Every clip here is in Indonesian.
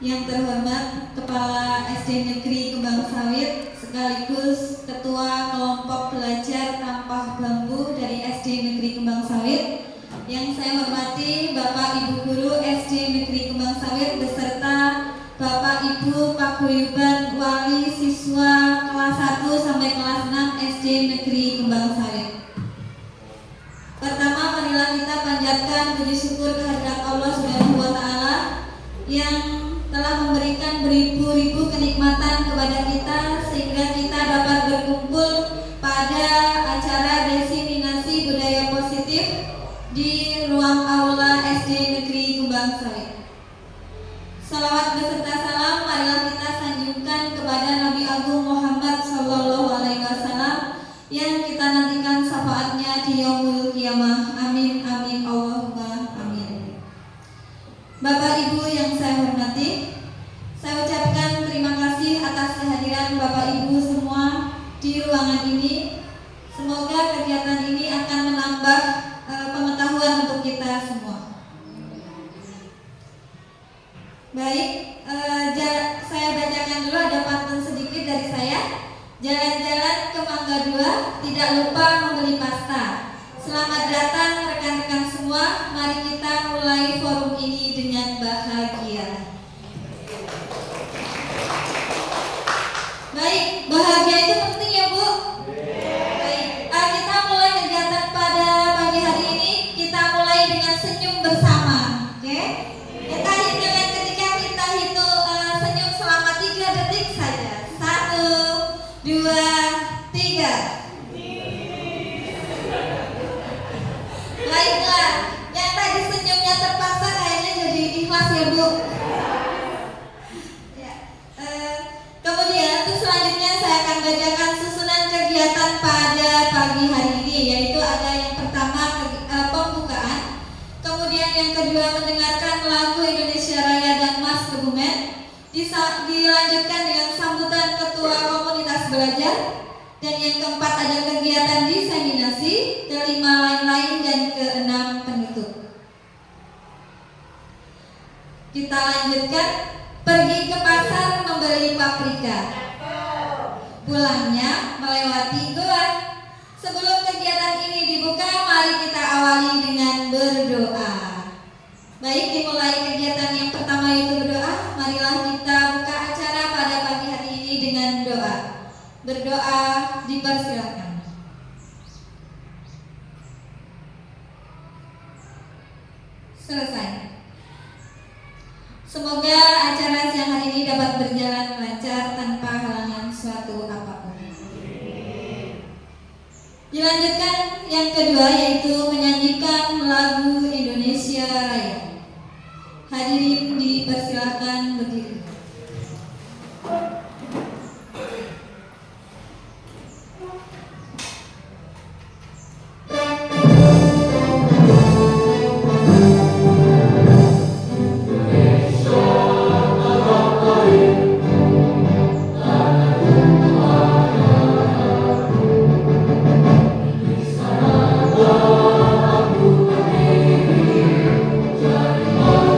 Yang terhormat Kepala SD Negeri Kembang Sawit sekaligus Ketua Kelompok Belajar Tampah Bambu dari SD Negeri Kembang Sawit. Yang saya hormati Bapak Ibu Guru SD Negeri Kembang Sawit beserta Bapak Ibu Paguyuban Wali Siswa kelas 1 sampai kelas 6 SD Negeri Kembang Sawit. Pertama, marilah kita panjatkan puji syukur kehadirat Allah Subhanahu wa taala yang telah memberikan beribu-ribu kenikmatan kepada kita sehingga kita dapat berkumpul pada acara diseminasi budaya positif di ruang aula SD Negeri Kembang Sawit. Salawat beserta salam marilah kita sanjungkan kepada Nabi Agung Muhammad SAW yang kita nantikan syafaatnya di yaumul qiyamah. Amin amin Allahumma amin. Bapak Ibu yang saya hormati, saya ucapkan terima kasih atas kehadiran Bapak Ibu semua di ruangan ini. Semoga kegiatan ini akan menambah pengetahuan untuk kita semua. Baik, saya bacakan dulu, ada pantun sedikit dari saya. Jalan-jalan ke Mangga 2, tidak lupa membeli pasta. Selamat datang rekan-rekan semua, mari kita mulai forum ini dengan bahagia. Baik, bahagia itu penting ya Bu? Baik, kita mulai kegiatan pada pagi hari ini. Kita mulai dengan senyum bersama, oke? Kita hitung ketika kita hitung senyum selama 3 detik saja. 1, 2, 3. Baiklah, yang tadi senyumnya terpaksa kayaknya jadi ikhlas ya Bu. Ya, kemudian untuk selanjutnya saya akan bacakan susunan kegiatan pada pagi hari ini, yaitu ada yang pertama pembukaan, kemudian yang kedua mendengarkan lagu Indonesia Raya dan Mas Kebumen, dilanjutkan dengan sambutan Ketua Komunitas Belajar, dan yang keempat ada kegiatan diseminasi, kelima lain-lain, dan keenam penutup. Kita lanjutkan, pergi ke pasar membeli paprika, pulangnya melewati goa. Sebelum kegiatan ini dibuka, mari kita awali dengan berdoa. Baik, dimulai kegiatan yang pertama yaitu berdoa. Marilah kita buka acara pada pagi hari ini dengan doa. Berdoa dipersilakan. Selesai. Semoga acara siang hari ini dapat berjalan lancar tanpa halangan suatu apapun. Dilanjutkan yang kedua yaitu menyanyikan lagu Indonesia Raya. Hadirin dipersilakan berdiri. Aku berdiri, jadi malu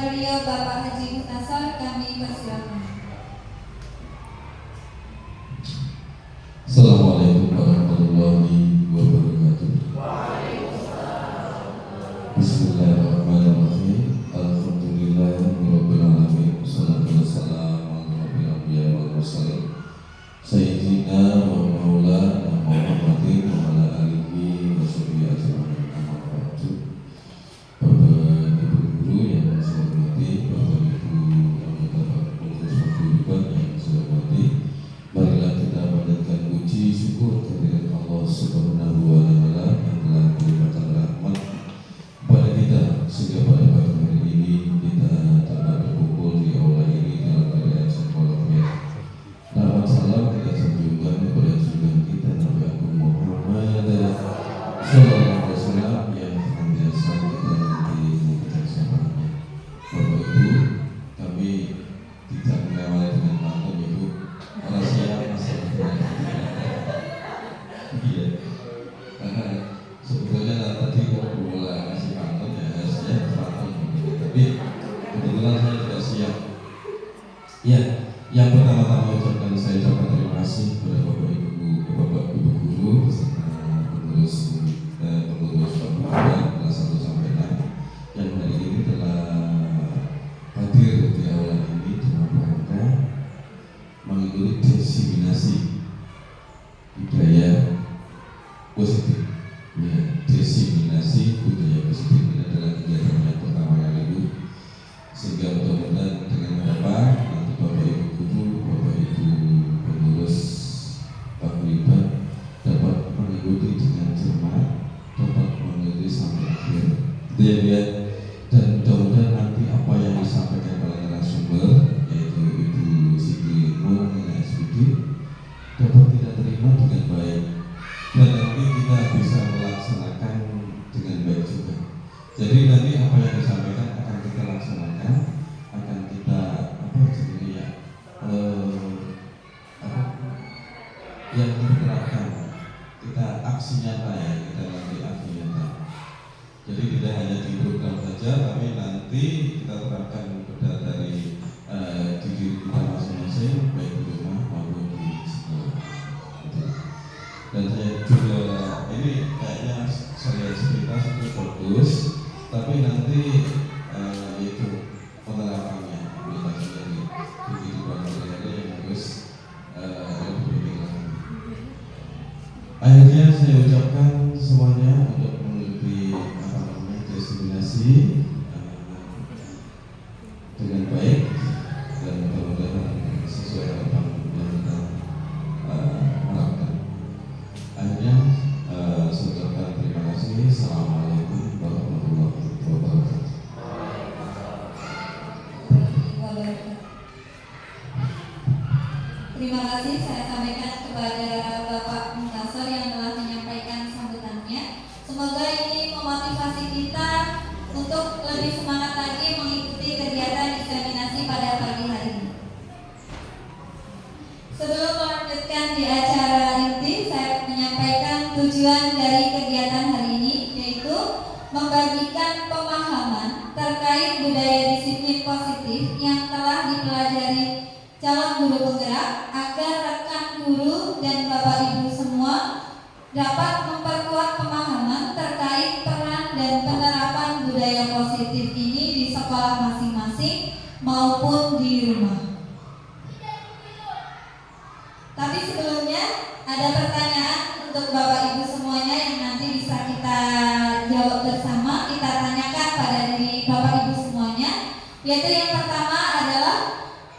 beliau Bapak Haji Muhtasar, kami persilakan. Assalamualaikum warahmatullahi wabarakatuh. Bismillahirrahmanirrahim. Alhamdulillahirabbil alamin. Wassalatu wassalamu ala rabbil anbiya wal mursalin. Sayyidina wa maulana Muhammadin wa ala alihi wa sahbihi ajma'in. Amma ba'du. Bapak Ibu guru yang saya hormati, Bapak Ibu anggota pengurus paguyuban yang saya hormati, marilah kita panjatkan puji syukur kehadirat Allah Subhanahu wa taala yang telah memberikan rahmat kepada kita sehingga pada pagi hari ini kita dapat berkumpul di aula ini dalam keadaan sekolah ya. Rahmat salam kita sanjungkan kepada junjungan kita Nabi Agung Muhammad sallallahu alaihi wasallam yang senantiasa kita nanti kita siapanya. Bapak Ibu, kami tidak mengawali dengan pantun Ibu. Rahasia masalah. Iya. Sebetulnya tadi kalau mulai ngasih pantun ya harusnya pantun. Tapi kebetulan saya tidak siap. Ya, yang pertama-tama ucapkan saya ucapkan terima kasih kepada Bapak Ibu guru beserta pengurus paguyuban kelas 1 sampai 6 yang hari ini telah hadir di aula ini dalam rangka mengikuti diseminasi budaya positif. Ya, diseminasi budaya positif ini adalah kegiatan yang pertama kali itu, sehingga mudah-mudahan dengan harapan nanti Bapak Ibu guru, Bapak Ibu pengurus paguyuban dapat mengikuti dengan cermat, dapat mengikuti sampai akhir. Gitu ya. Dan mudah-mudahan nanti apa yang disampaikan oleh narasumber yaitu Ibu Siti Nurhayati SPD dapat kita terima dengan baik dan nanti kita bisa melaksanakan dengan baik juga. Jadi nanti apa yang disampaikan akan kita laksanakan, akan kita yang diterapkan, kita aksi nyata ya, kita nanti aksi nyata. Jadi tidak hanya di program saja, tapi nanti kita terapkan dari diri kita masing-masing, baik di rumah maupun di sekolah. Dan saya juga ini kayaknya saya cerita itu bagus, tapi nanti itu penerapannya aplikasinya di kehidupan sehari-hari yang harus lebih lagi. Akhirnya saya ucapkan semuanya untuk mengikuti diseminasi dengan baik dan mudah-mudahan sesuai harapan yang kita harapkan. Akhirnya saya ucapkan terima kasih. Assalamualaikum warahmatullahi wabarakatuh. Terima kasih saya sampaikan kepada Bapak Muhtasar yang telah menyampaikan sambutannya. Semoga ini memotivasi kita untuk lebih semangat lagi mengikuti kegiatan diseminasi pada pagi hari ini. Sebelum melanjutkan di acara inti, saya menyampaikan tujuan dari kegiatan hari ini, yaitu membagikan pemahaman terkait budaya disiplin positif yang telah dipelajari calon guru penggerak agar rekan guru dan Bapak Ibu semua dapat memperkuat pemahaman terkait peran dan penerapan budaya positif ini di sekolah masing-masing maupun di rumah. Tapi sebelumnya ada pertanyaan untuk Bapak Ibu semuanya yang nanti bisa kita jawab bersama, kita tanyakan pada diri Bapak Ibu semuanya, yaitu yang pertama adalah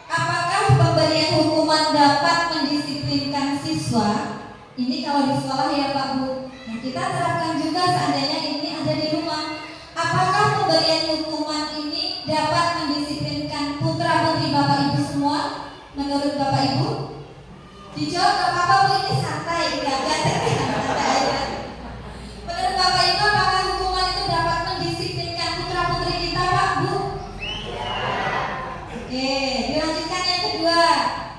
apakah pemberian hukuman dapat mendisiplinkan siswa? Ini kalau di sekolah ya Pak Bu. Nah, kita terapkan juga seandainya ini ada di rumah. Apakah pemberian hukuman ini dapat mendisiplinkan putra putri Bapak Ibu semua? Menurut Bapak Ibu? Dijawab gak apa-apa Bu, ini santai, gak santai aja. Menurut Bapak Ibu, apakah hukuman itu dapat mendisiplinkan putra putri kita Pak Bu? Oke, dilanjutkan yang kedua.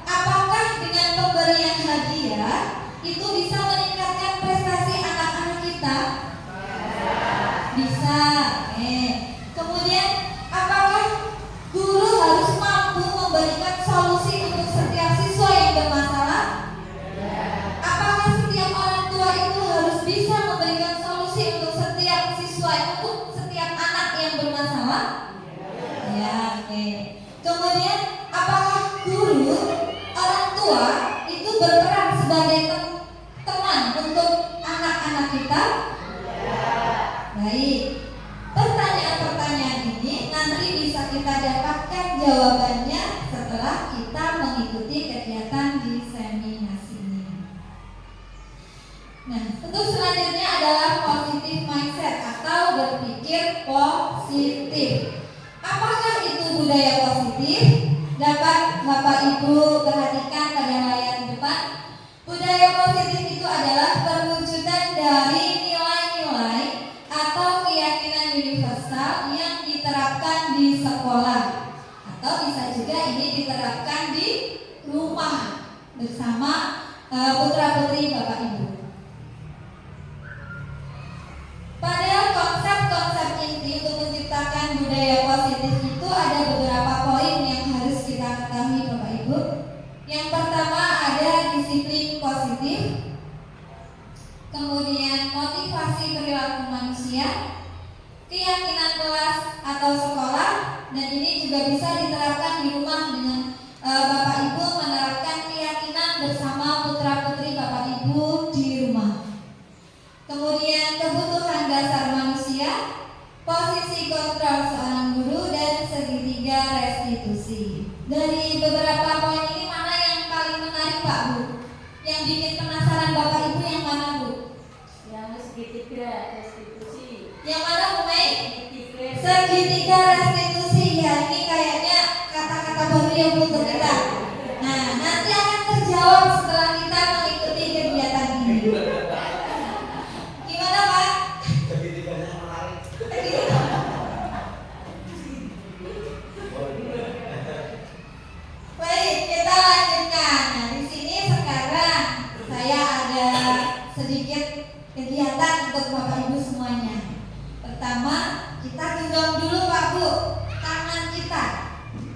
Apakah dengan pemberian hadiah itu bisa meningkatkan prestasi anak-anak kita? Bisa. Kemudian apakah Oke. Kemudian apakah guru, orang tua itu berperan sebagai teman untuk anak-anak kita? Baik. Pertanyaan-pertanyaan ini nanti bisa kita dapatkan jawabannya setelah kita mengikuti kegiatan diseminasi ini. Nah, untuk selanjutnya adalah positive mindset atau berpikir positif. Apakah itu budaya positif? Dapat Bapak Ibu perhatikan pada layar depan. Budaya positif itu adalah perwujudan dari nilai-nilai atau keyakinan universal yang diterapkan di sekolah, atau bisa juga ini diterapkan di rumah bersama putra-putri Bapak Ibu. Pada konsep-konsep inti untuk menciptakan budaya positif itu ada beberapa poin yang harus kita ketahui Bapak Ibu. Yang pertama ada disiplin positif, kemudian motivasi perilaku manusia, keyakinan kelas atau sekolah, dan ini juga bisa diterapkan di rumah dengan Bapak Ibu menerapkan keyakinan bersama putra-putri Bapak Ibu di rumah. Kemudian kebutuhan dasar manusia, posisi kontrol seorang guru, dan segitiga restitusi. Dari beberapa poin ini mana yang paling menarik Pak Bu? Yang bikin penasaran Bapak Ibu yang mana Bu? Yang segitiga restitusi. Yang mana Bu Mei? Segitiga. Segitiga restitusi. Ya ini kayaknya kata-kata baru yang untuk kita. Nah nanti akan terjawab setelah kita mengikuti kegiatan ini. Gimana Pak? Segitiganya menarik. Baik, kita lanjutkan. Nah, di sini sekarang saya ada sedikit kegiatan untuk Bapak Ibu semuanya. Pertama, kita genggam dulu Pak Bu tangan kita.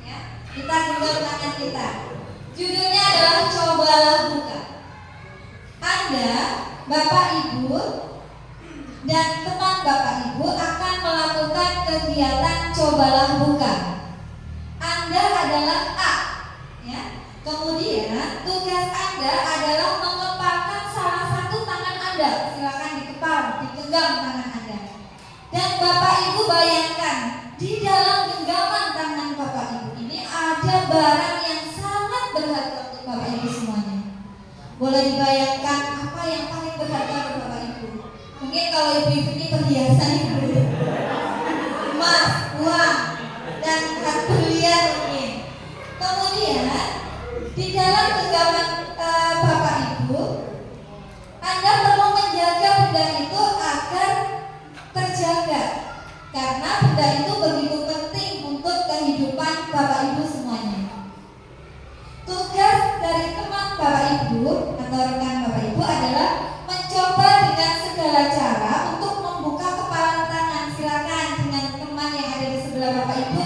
Ya, kita genggam tangan kita. Judulnya adalah cobalah buka. Anda, Bapak Ibu, dan teman Bapak Ibu akan melakukan kegiatan cobalah buka. Anda adalah A. Ya. Kemudian tugas Anda adalah mengepalkan salah satu tangan Anda. Silakan dikepal, digenggam tangan Anda. Dan Bapak Ibu bayangkan di dalam genggaman tangan Bapak Ibu ini ada barang yang sangat berharga untuk Bapak Ibu semuanya. Boleh dibayangkan apa yang paling berharga untuk Bapak Ibu? Mungkin kalau ibu-ibu ini perhiasan ibu, emas, uang, dan kartu berlian mungkin. Kemudian di dalam genggaman Bapak Ibu, Anda perlu menjaga benda itu agar terjaga, karena benda itu begitu penting untuk kehidupan Bapak Ibu semuanya. Tugas dari teman Bapak Ibu atau rekan Bapak Ibu adalah mencoba dengan segala cara untuk membuka kepalan tangan. Silakan dengan teman yang ada di sebelah Bapak Ibu,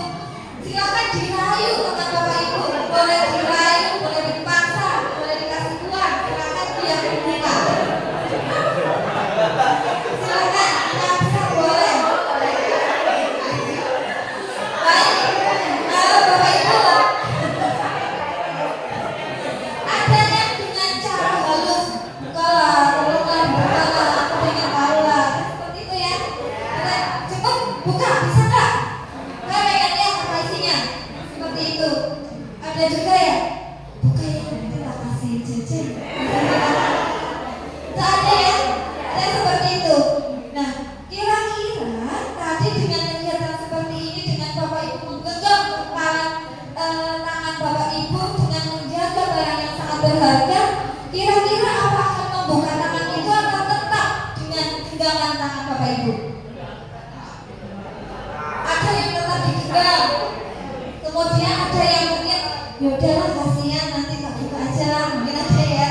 silakan dirayu teman Bapak Ibu, boleh dirayu, boleh dipaksa, boleh dikasih uang, silakan dia membuka. Silakan dipaksa boleh. Baik, Bapak Ibu, ada yang dengan cara halus, bukalah, tolonglah, aku pengen tahu lah, seperti itu ya. Cepat buka, bisa nggak? Nggak pengen lihat apa isinya, seperti itu. Ada juga ya, buka ya, nanti tak kasih jajan. Itu ada ya, ada seperti itu. Nah, kira-kira tadi dengan kegiatan seperti ini, dengan Bapak Ibu menggenggam kepalan tangan Bapak Ibu dengan menjaga barang yang sangat berharga, kira-kira apa akan membuka tangan itu atau tetap dengan genggaman tangan Bapak Ibu? Ada yang tetap digenggam, kemudian ada yang mungkin yaudahlah kasihan nanti tak buka aja lah, mungkin ada ya.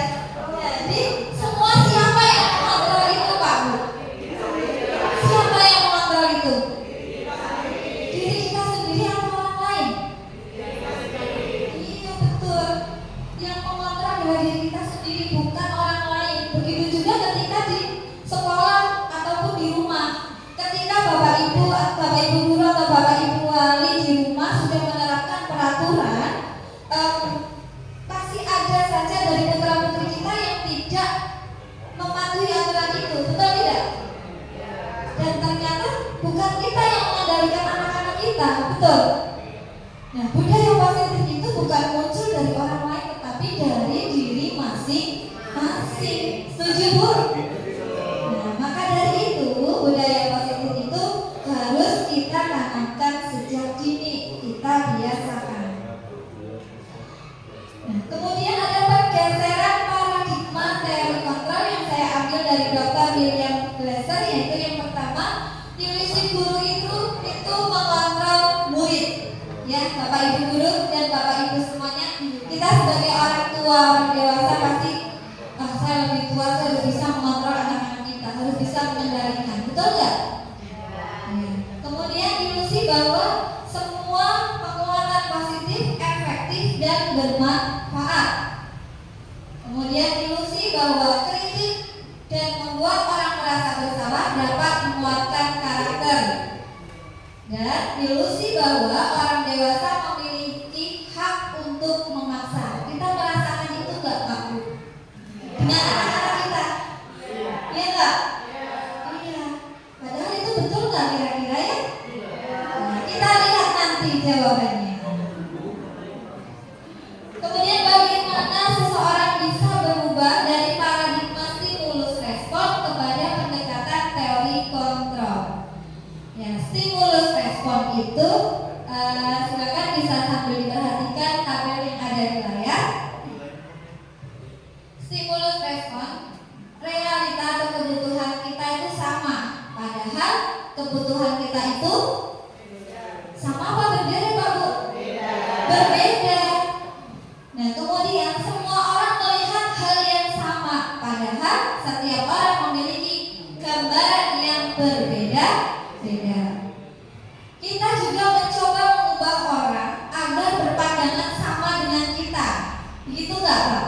Jadi semua siapa yang mengontrol itu Pak Bu? Siapa yang mengontrol itu? Diri kita sendiri atau orang lain? Iya betul. Yang mengontrol adalah diri kita sendiri, bukan orang lain. Begitu juga ketika di sekolah ataupun di rumah. Ketika Bapak Ibu guru atau Bapak Ibu wali di rumah sudah menerapkan Betul. Nah, budaya positif itu bukan muncul dari orang lain, tetapi dari diri masing-masing. Setuju, Bu? Nah, maka dari itu budaya positif itu harus kita tanamkan sejak dini, kita biasakan. Nah, kemudian ada pergeseran paradigma teori kontrol yang saya ambil dari Dr. William Glasser, yaitu yang pertama, ilusi guru itu mengontrol murid. Ya, Bapak Ibu guru dan Bapak Ibu semuanya, kita sebagai orang tua, orang dewasa pasti saya lebih tua, saya harus bisa mengontrol anak-anak kita, harus bisa mengendalikan, betul nggak? Ya. Kemudian ilusi bahwa semua penguatan positif efektif dan bermanfaat. Kemudian ilusi bahwa kritik dan membuat orang merasa bersalah dapat menguatkan karakter. Dan ilusi bahwa orang dewasa memiliki hak untuk memaksa. Kita merasakan itu nggak, Pak Bu? Dengan anak-anak kita, iya nggak? Iya. Padahal itu betul nggak kira-kira ya? Nah, kita lihat nanti jawabannya. Kemudian bagaimana seseorang bisa berubah dari paradigma stimulus respon kepada pendekatan teori kontrol? Ya, stimulus respon itu silakan bisa sambil diperhatikan tabel yang ada di layar. Stimulus respon, realita atau kebutuhan kita itu sama, padahal kebutuhan kita itu sama apa berbeda, Pak Bu? Berbeda. Nah, kemudian semua orang melihat hal yang sama, padahal setiap orang memiliki gambaran yang berbeda-beda. Kita juga mencoba mengubah orang agar berpandangan sama dengan kita. Begitu nggak, Pak?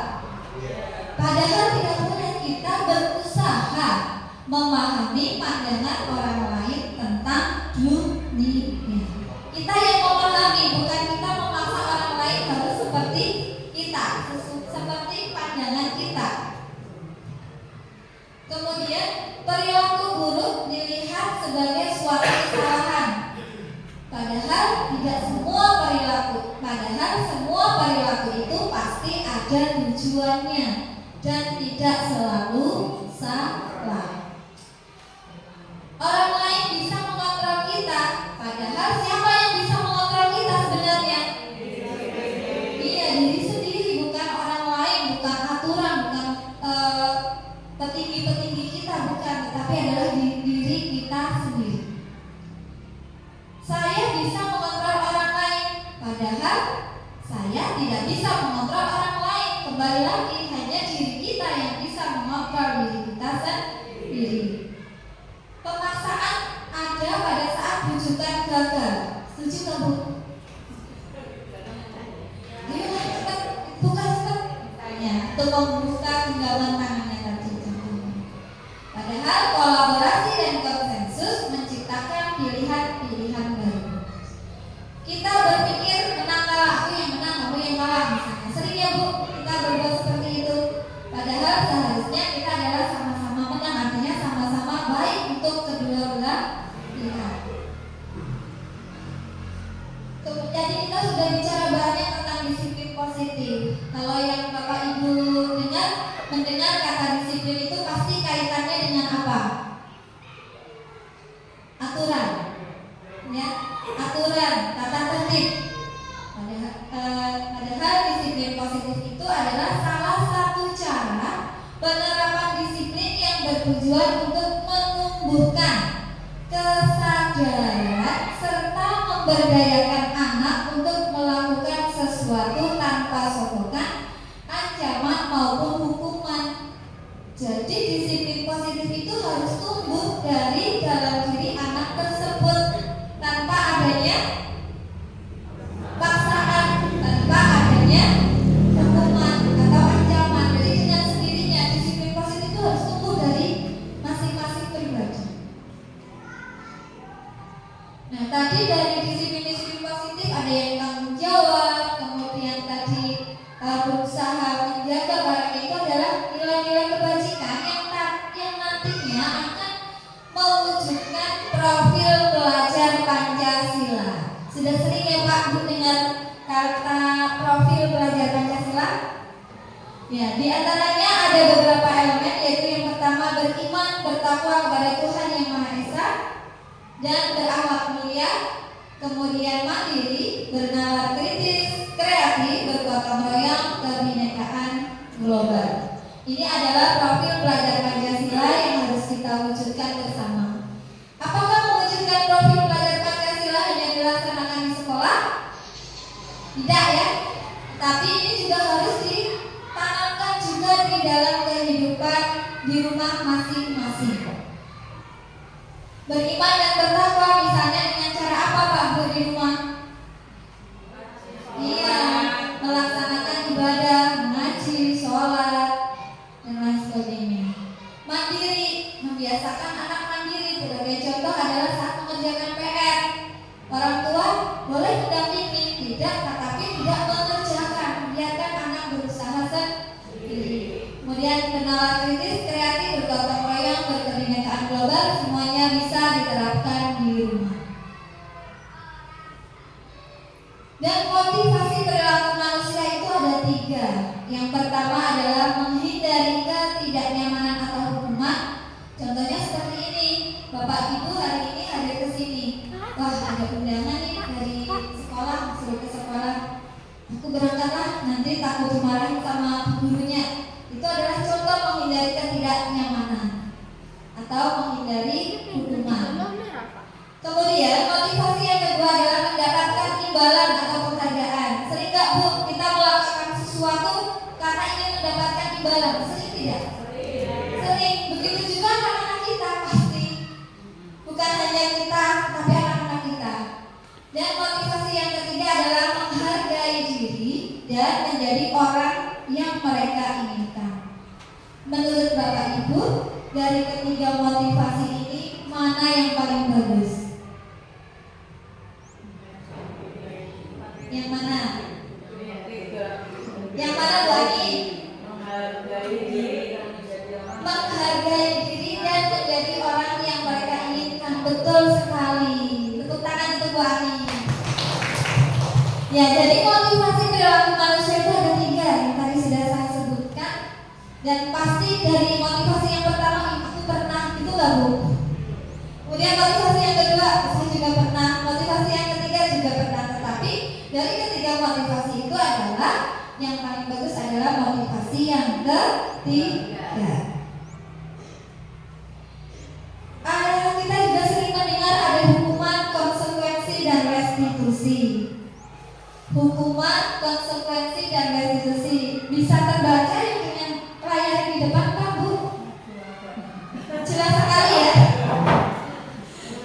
Padahal tidak boleh kita berusaha memahami pandangan orang lain tentang dunia. Kita yang memahami, bukan kita memaksa orang lain harus seperti kita, seperti pandangan kita. Kemudian perilaku buruk dilihat sebagai suatu kesalahan. Padahal tidak semua perilaku itu pasti ada tujuannya dan tidak selalu salah. Orang lain bisa mengontrol kita, padahal siapa yang bisa mengontrol kita sebenarnya? Iya, diri sendiri, bukan orang lain, bukan aturan, bukan petinggi-petinggi kita, bukan, tetapi adalah diri kita sendiri. Saya bisa mengontrol orang lain, padahal saya tidak bisa mengontrol orang lain. Kembali lagi, hanya diri kita yang bisa mengontrol diri kita sendiri. Pemaksaan ada pada saat rujukan gagal. Setuju nggak, Bu? Ayo cepat, buka cepat. Ya, untuk membuka genggaman tangannya tadi. Padahal kolaborasi dan konsensus menciptakan pilihan-pilihan baru. Kita berpikir menang kalah, aku yang menang, kamu yang kalah misalnya. Sering ya, Bu, kita berbuat seperti itu. Padahal seharusnya kita adalah sama-sama menang, artinya sama-sama baik untuk kedua belah pihak. Jadi kita sudah bicara banyak tentang disiplin positif. Kalau yang Bapak Ibu mendengar kata disiplin itu pasti kaitannya dengan apa? Aturan, ya, aturan, tata tertib. Padahal disiplin positif itu adalah salah satu cara penerapan disiplin yang bertujuan untuk menumbuhkan kesadaran serta memberdayakan anak untuk melakukan sesuatu tanpa sokongan, ancaman maupun hukuman. Bu dengan kata profil belajar Pancasila? Ya, di antaranya ada beberapa elemen, yaitu yang pertama beriman, bertakwa kepada Tuhan Yang Maha Esa dan berakhlak mulia, kemudian mandiri, bernalar kritis, kreatif, bergotong royong, kebinekaan global. Ini adalah profil belajar Pancasila yang harus kita wujudkan bersama. Apakah mewujudkan profil belajar Pancasila hanya dilaksanakan di sekolah? Tidak ya, tapi ini juga harus ditanamkan juga di dalam kehidupan di rumah masing-masing. Beriman dan bertakwa misalnya dengan cara apa Pak Bu di rumah? Iya, melaksanakan ibadah, mengaji, sholat, dan lain sebagainya. Mandiri, membiasakan anak mandiri. Sebagai contoh adalah saat mengerjakan PR. Orang tua boleh mendampingi, tidak, tetapi tidak mengerjakan, biarkan anak berusaha sendiri. Kemudian kenalan kritis, kreatif, bergotong royong, berkebinekaan global, semuanya bisa diterapkan di rumah. Dan motivasi perilaku manusia itu ada 3. Yang pertama adalah menghindari ketidaknyamanan atau hukuman. Contohnya seperti ini, Bapak Ibu hari ini hadir ke sini. Wah, ada undangan nih dari sekolah, suruh ke sekolah. Aku berangkatlah, nanti takut dimarahin sama gurunya. Itu adalah contoh menghindari ketidaknyamanan atau menghindari hukuman. Kemudian motivasi yang kedua adalah mendapatkan imbalan atau penghargaan. Sering nggak Bu kita melakukan sesuatu karena ingin mendapatkan imbalan? Sering tidak? Sering. Begitu juga anak-anak kita pasti. Bukan hanya kita, tapi anak-anak kita. Dan motivasi yang ketiga adalah menghargai diri dan menjadi orang yang mereka inginkan. Menurut Bapak Ibu, dari ketiga motivasi ini mana yang paling bagus? Yang mana? Yang mana Bu Ani? Menghargai diri dan menjadi orang. Menghargai diri dan menjadi orang yang mereka inginkan. Betul sekali. Tepuk tangan untuk Bu Ani. Ya, jadi motivasi perilaku manusia itu ada 3 yang tadi sudah saya sebutkan. Dan pasti dari motivasi yang pertama aku pernah, itu nggak Bu? Kemudian motivasi yang kedua saya juga pernah. Motivasi yang ketiga juga pernah. Tetapi dari ketiga motivasi itu adalah yang paling bagus adalah motivasi yang ketiga. Kita juga sering mendengar ada hukuman, konsekuensi, dan restitusi. Hukuman, konsekuensi, dan restitusi bisa terbaca yang dengan layar di depan Pak Bu? Jelas sekali ya?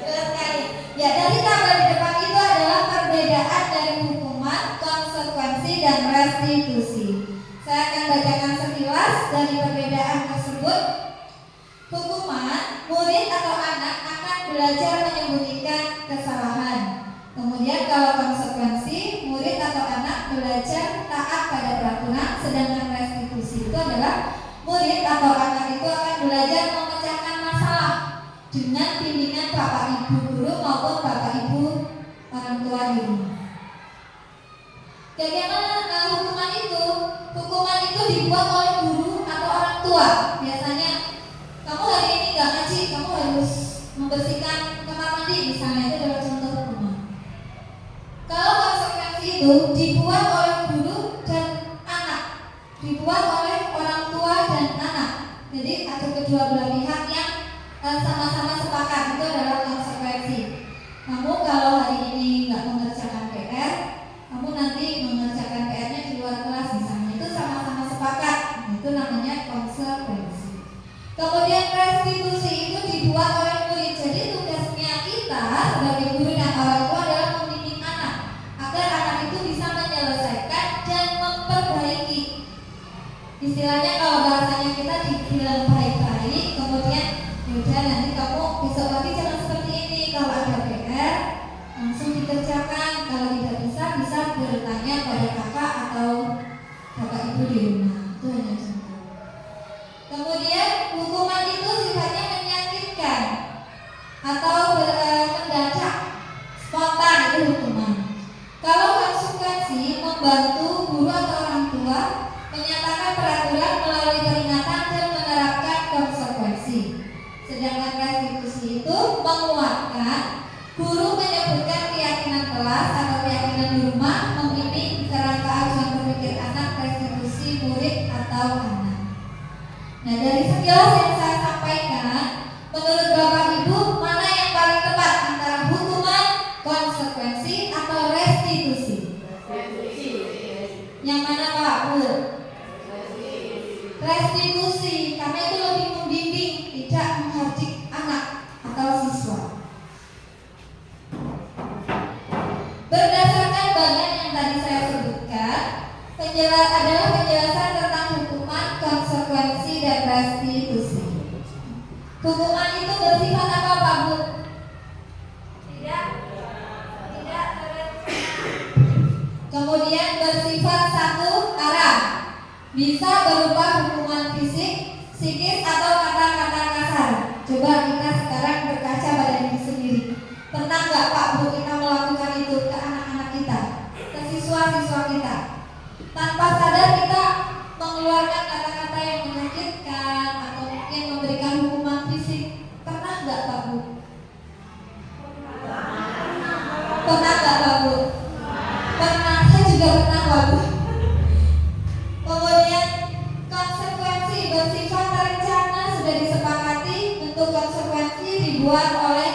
Jelas sekali. Ya, dari tabel di depan itu adalah perbedaan dari hukuman, konsekuensi, dan restitusi. Saya akan bacakan sekilas dari perbedaan tersebut. Hukuman, murid atau anak akan belajar menyembunyikan kesalahan. Kemudian kalau konsekuensi, murid atau anak belajar taat pada peraturan. Sedangkan restitusi itu adalah murid atau anak itu akan belajar memecahkan masalah dengan bimbingan Bapak Ibu guru maupun Bapak Ibu orang tua di rumah. Bagaimana hukuman itu? Hukuman itu dibuat oleh guru atau orang tua. Biasanya kamu hari ini nggak ngaji, kamu harus membersihkan kamar mandi misalnya, itu adalah contoh hukuman. Kalau konsekuensi itu dibuat oleh guru dan anak, dibuat oleh orang tua dan anak. Jadi ada kedua belah pihak yang sama-sama sepakat, itu adalah konsekuensi. Kamu kalau hari ini nggak mengerjakan PR, kamu nanti mengerjakan PR-nya di luar kelas misalnya, itu sama-sama sepakat. Itu namanya konsekuensi. Kemudian restitusi itu dibuat oleh murid. Jadi tugasnya kita sebagai guru dan orang tua adalah membimbing anak agar anak itu bisa menyelesaikan dan memperbaiki. Istilahnya kalau bahasanya kita dibilang baik-baik, kemudian yaudah nanti kamu besok lagi jangan seperti ini. Kalau ada PR langsung dikerjakan. Kalau tidak bisa bertanya pada kakak atau bapak ibu di rumah. Itu hanya contoh. Kemudian hukuman itu sifatnya menyakitkan atau mendadak, spontan, itu hukuman. Kalau membantu guru atau orang tua menyatakan peraturan melalui peringatan dan menerapkan konsekuensi. Sedangkan restitusi itu menguatkan guru menyebutkan keyakinan kelas atau keyakinan di rumah, membimbing kerangka acuan berpikir anak, restitusi murid atau anak. Nah, dari sekilas yang saya sampaikan, menurut Bapak Ibu mana yang paling tepat antara hukuman, konsekuensi atau restitusi? Yang mana Pak Bu? Restitusi, karena itu lebih membimbing, tidak menghardik anak atau siswa. Berdasarkan bagian yang tadi saya sebutkan, adalah penjelasan tentang hukuman, konsekuensi, dan restitusi. Hukuman itu bersifat apa Pak Bu? Tidak terencana. Kemudian bersifat satu arah, bisa berupa hukuman fisik, psikis, atau kata-kata kasar. Coba kita sekarang berkaca pada diri sendiri. Pernah nggak Pak Bu kita melakukan itu ke anak-anak kita, ke siswa-siswa kita? Tanpa sadar kita mengeluarkan kata-kata yang menyakitkan atau mungkin memberikan hukuman fisik. Pernah nggak Pak Bu? Pernah nggak Pak Bu? Pernah, saya juga pernah Pak Bu. Kemudian konsekuensi bersifat terencana, sudah disepakati bentuk konsekuensi dibuat oleh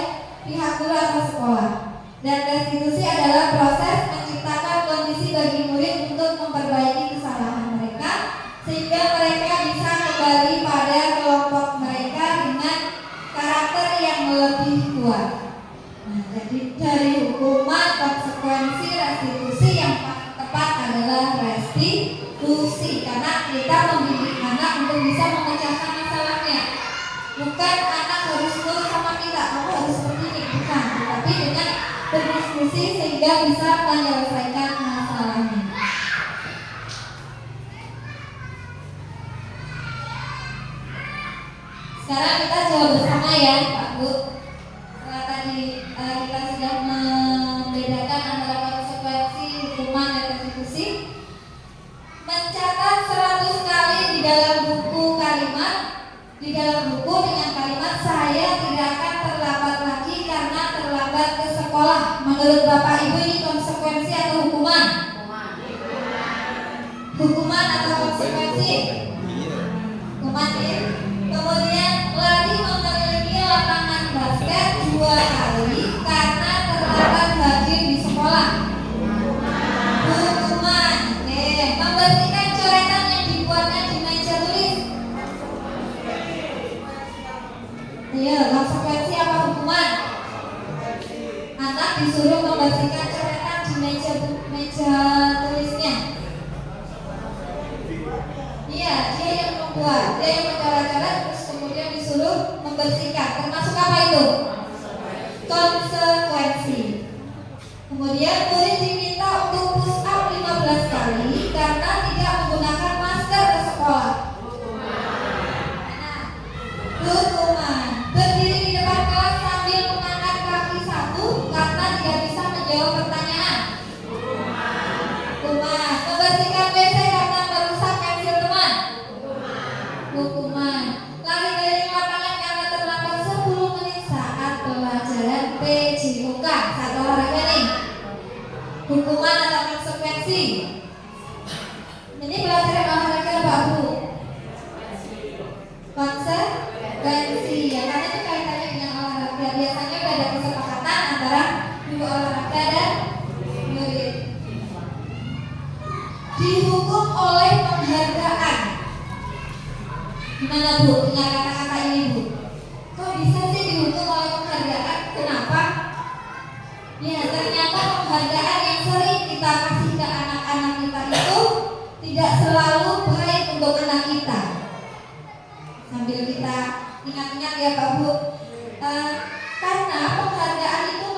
pihak guru atau sekolah. Dan restitusi adalah proses menciptakan kondisi bagi murid untuk memperbaiki kesalahan mereka sehingga mereka bisa kembali pada kelompok mereka dengan karakter yang lebih kuat. Nah, jadi dari hukuman, konsekuensi, restitusi yang tepat adalah restitusi, karena kita membimbing anak untuk bisa memecahkan masalahnya. Bukan anak harus nurut sama kita, kamu harus seperti ini, bukan, tapi dengan berdiskusi sehingga bisa menyelesaikan masalahnya. Sekarang kita coba bersama ya Pak Bu. Setelah tadi kita sudah membedakan antara konsekuensi, hukuman, dan restitusi, mencatat 100 kali di dalam buku kalimat, di dalam buku dengan kalimat saya tidak akan terlambat lagi karena terlambat ke sekolah. Menurut Bapak Ibu ini konsekuensi atau hukuman? Hukuman atau konsekuensi? Hukuman ya. Kemudian lari mengelilingi lapangan basket 2 kali karena terlambat hadir di sekolah. Hukuman. Oke. Membersihkan coretan yang dibuatnya di meja tulis. Iya, konsekuensi apa hukuman? Anak disuruh membersihkan coretan di meja tulisnya. Iya, dia yang membuat, dia yang mencoret-coret, terus kemudian disuruh membersihkan. Termasuk apa itu? Konsekuensi. Kemudian murid diminta untuk push up 15 kali karena tidak menggunakan masker ke sekolah. Hukuman. Berdiri di depan kelas sambil mengangkat kaki satu karena tidak bisa menjawab pertanyaan. Hukuman. Membersihkan WC karena merusak pensil teman. Hukuman. Lari keliling lapangan karena terlambat 10 menit saat pelajaran PJOK. Satu olahraga nih. Hukuman atau konsekuensi? Ini pelajaran olahraga Pak Bu. Konsekuensi ya, karena itu kaitannya dengan olahraga. Biasanya ada kesepakatan antara guru olahraga dan murid. Dihukum oleh penghargaan. Gimana Bu dengan kata-kata ini Bu? Kok bisa sih dihukum oleh penghargaan? Kenapa? Ya ternyata penghargaan yang sering kita kasih ke anak-anak kita itu tidak selalu baik untuk anak kita. Sambil kita ingat-ingat ya Pak Bu, karena penghargaan itu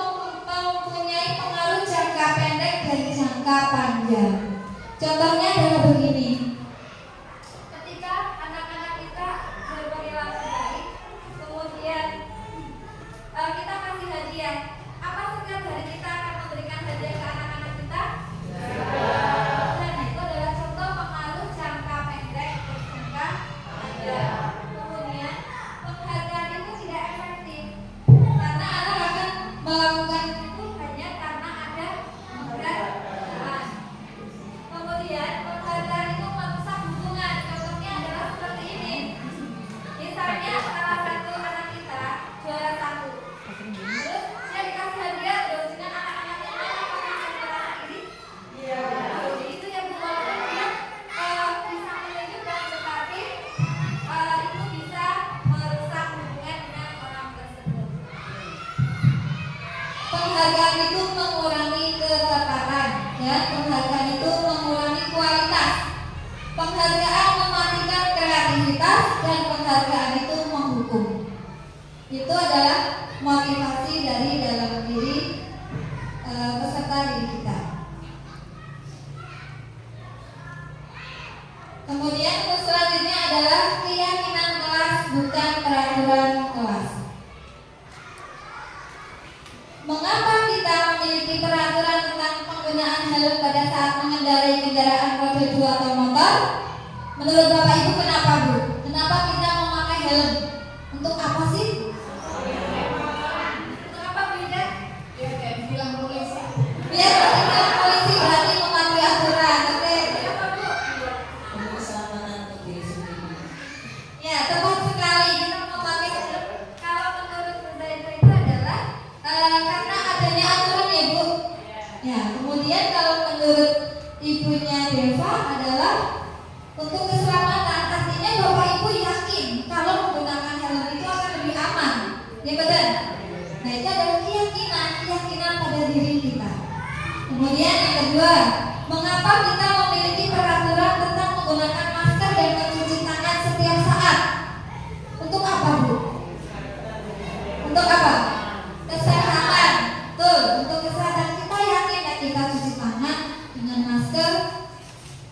mempunyai pengaruh jangka pendek dan jangka panjang. Contohnya adalah begini, ketika anak-anak kita berperilaku baik, kemudian kita kasih hadiah, apa setiap hari kita akan memberikan hadiah ke anak-anak kita? kelas dan penghargaan itu menghukum. Itu adalah motivasi dari dalam diri peserta didik kita. Kemudian selanjutnya adalah keyakinan kelas bukan peraturan kelas. Mengapa kita memiliki peraturan tentang penggunaan helm pada saat mengendarai kendaraan roda 2 atau motor? Menurut Bapak Ibu kenapa Bu? Kenapa kita memakai helm? Untuk apa sih? Untuk apa beda? Biar kayak bilang polisi. Biar bilang polisi berarti mematuhi aturan. Oke, kenapa Bu? Untuk keselamatan untuk diri sendiri. Ya, tepat sekali. Kita memakai helm. Kalau menurut saya itu adalah karena adanya aturan ya Bu. Ya, kemudian kalau menurut ibunya Deva adalah untuk keselamatan. Artinya Bapak Ibu yakin kalau menggunakan helm itu akan lebih aman. Ya betul. Nah, itu adalah keyakinan pada diri kita. Kemudian yang kedua, mengapa kita memiliki peraturan tentang menggunakan masker dan mencuci tangan setiap saat? Untuk apa Bu? Untuk apa? Kesehatan. Betul, untuk kesehatan. Kita yakin ya kita cuci tangan dengan masker,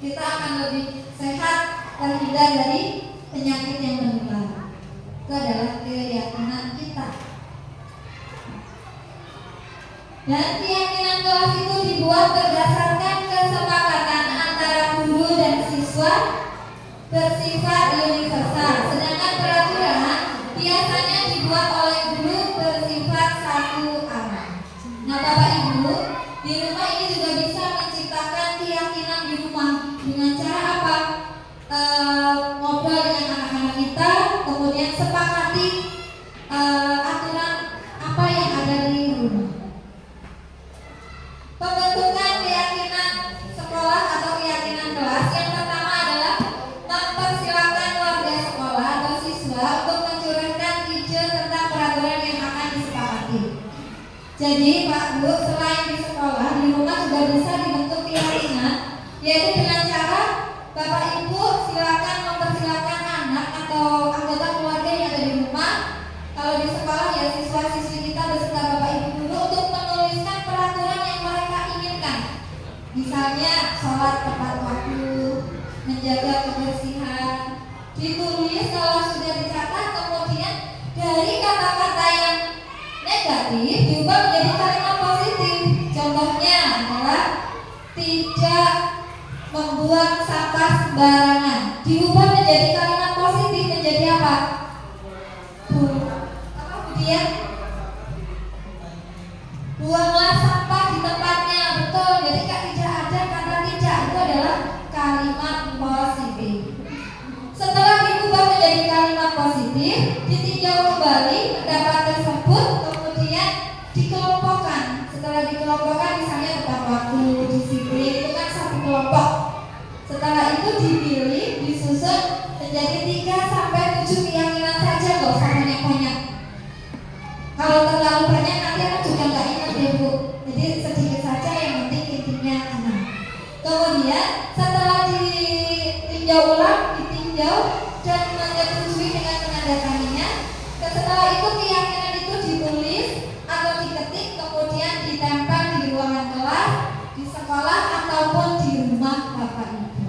kita akan lebih sehat, terhindar dari penyakit yang menular. Itu adalah keyakinan kita. Dan keyakinan kelas itu dibuat berdasarkan kesepakatan antara guru dan siswa bersifat universal. Sedangkan peraturan biasanya dibuat oleh guru bersifat satu arah. Nah Bapak Ibu, di rumah ini juga bisa menciptakan keyakinan di rumah dengan cara apa? Ngobrol dengan anak-anak kita, kemudian sepakati aturan apa yang ada di rumah. Pembentukan keyakinan sekolah atau keyakinan kelas yang pertama adalah mempersilakan warga sekolah atau siswa untuk mencurahkan ide tentang peraturan yang akan disepakati. Jadi Pak Bu, selain di sekolah, di rumah juga bisa dibentuk keyakinan, yaitu dengan cara Bapak Ibu silakan mempersilakan anak atau anggota keluarga yang ada di rumah. Kalau di sekolah ya siswa-siswi kita beserta Bapak Ibu dulu untuk menuliskan peraturan yang mereka inginkan. Misalnya sholat tepat waktu, menjaga kebersihan, ditulis kalau sudah dicatat, kemudian dari kata-kata yang negatif diubah menjadi kalimat positif. Contohnya adalah tidak membuang sampah sembarangan, diubah menjadi kalimat positif menjadi apa? Kemudian buanglah sampah di tempatnya, betul. Jadi tidak ada kata tidak, itu adalah kalimat positif. Setelah diubah menjadi kalimat positif, ditinjau kembali pendapat tersebut, kemudian dikelompokkan. Setelah dikelompokkan misalnya tepat waktu, disiplin, itu kan satu kelompok. Setelah itu dipilih, disusun menjadi 3 sampai 7 keyakinan saja, nggak usah banyak-banyak. Kalau terlalu banyak nanti anak juga nggak ingat ya Bu. Jadi sedikit saja, yang penting intinya enak. Kemudian setelah ditinjau ulang, ditinjau dan menyetujui dengan penandatangannya. Setelah itu keyakinan itu ditulis atau diketik, kemudian ditempel di ruangan kelas, di sekolah ataupun di rumah Bapak Ibu.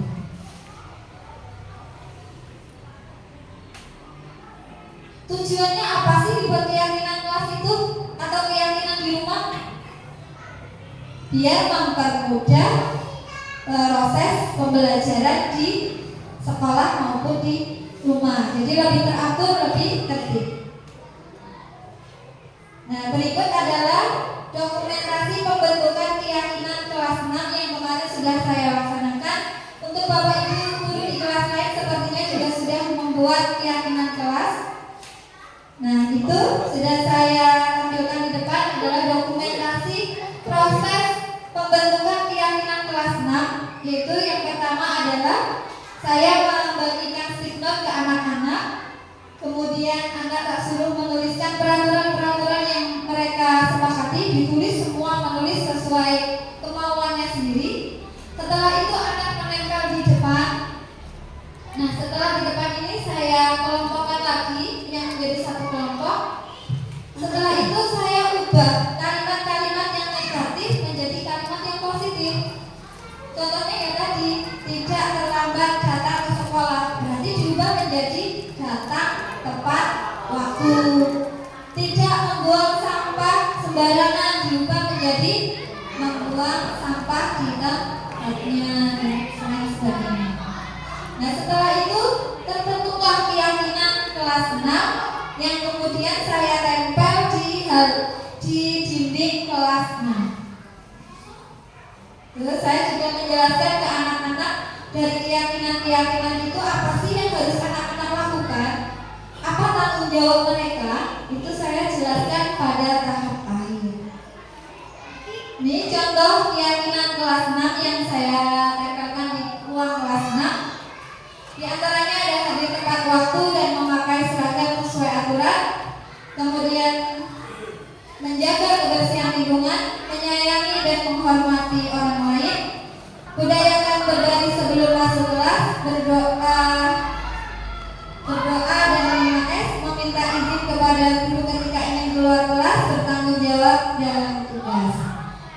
Tujuannya apa sih dibuat keyakinan kelas itu atau keyakinan di rumah? Biar mempermudah proses pembelajaran di sekolah maupun di rumah. Jadi lebih teratur, lebih tertib. Nah, berikut adalah dokumentasi pembentukan keyakinan kelas 6 yang kemarin sudah saya laksanakan. Untuk Bapak Ibu guru di kelas lain sepertinya juga sudah membuat keyakinan kelas. Nah, itu sudah saya tampilkan di depan adalah dokumentasi proses pembentukan keyakinan kelas 6, yaitu yang pertama adalah saya membagikan stick note ke anak-anak. Kemudian anak tak suruh menuliskan peraturan-peraturan yang mereka sepakati, ditulis semua, menulis sesuai kemauannya sendiri. Setelah itu anak menempel di depan. Nah, setelah di depan ini saya saya kelompokkan lagi yang menjadi satu kelompok. Setelah itu saya ubah kalimat-kalimat yang negatif menjadi kalimat yang positif. Contohnya ya tadi, tidak terlambat datang ke sekolah, berarti diubah menjadi datang tepat waktu. Tidak membuang sampah sembarangan, diubah menjadi membuang sampah di tempatnya dan sebagainya. Nah, setelah itu terbentuklah keyakinan kelas 6 yang kemudian saya tempel di dinding kelas 6. Terus saya juga menjelaskan ke anak-anak dari keyakinan-keyakinan itu apa sih yang harus anak-anak lakukan, apa tanggung jawab mereka, itu saya jelaskan pada tahap akhir. Ini contoh keyakinan kelas 6 yang saya tempelkan di ruang kelas 6. Di antaranya ada hadir tepat waktu dan memakai seragam sesuai aturan, kemudian menjaga kebersihan lingkungan, menyayangi dan menghormati orang lain, budayakan berbaring sebelum masuk kelas, berdoa dan 5S, meminta izin kepada guru ketika ingin keluar kelas, bertanggung jawab dalam tugas.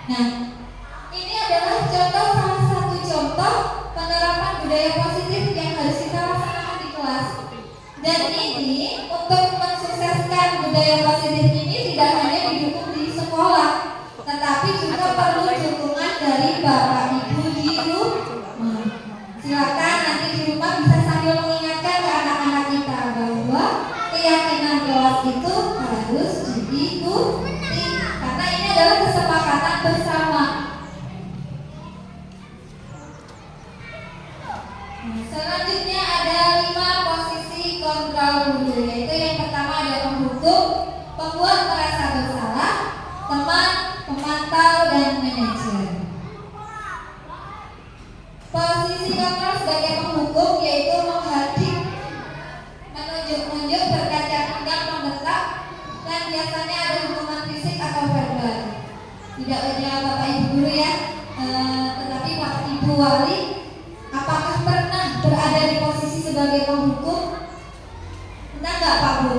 Nah, ini adalah contoh, salah satu contoh penerapan budaya positif yang harus kita laksanakan di kelas. Dan ini untuk mensukseskan budaya positif ini tidak hanya didukung di sekolah, tetapi juga perlu dukungan dari Bapak Ibu di rumah. Silakan nanti di rumah bisa sambil mengingatkan ke anak-anak kita bahwa keyakinan kelas itu harus diikuti, karena ini adalah kesepakatan bersama. Selanjutnya ada 5 posisi kontrol guru, yaitu yang pertama ada penghukum, pembuat merasa bersalah, teman, pemantau, dan manajer. Posisi kontrol sebagai penghukum yaitu menghadik, menunjuk-nunjuk, berkaca enggan, membentak, dan biasanya ada hukuman fisik atau verbal. Tidak hanya Bapak Ibu guru ya, tetapi Pak Ibu wali. Apakah pernah berada di posisi sebagai penghukum? Pernah nggak Pak Bu?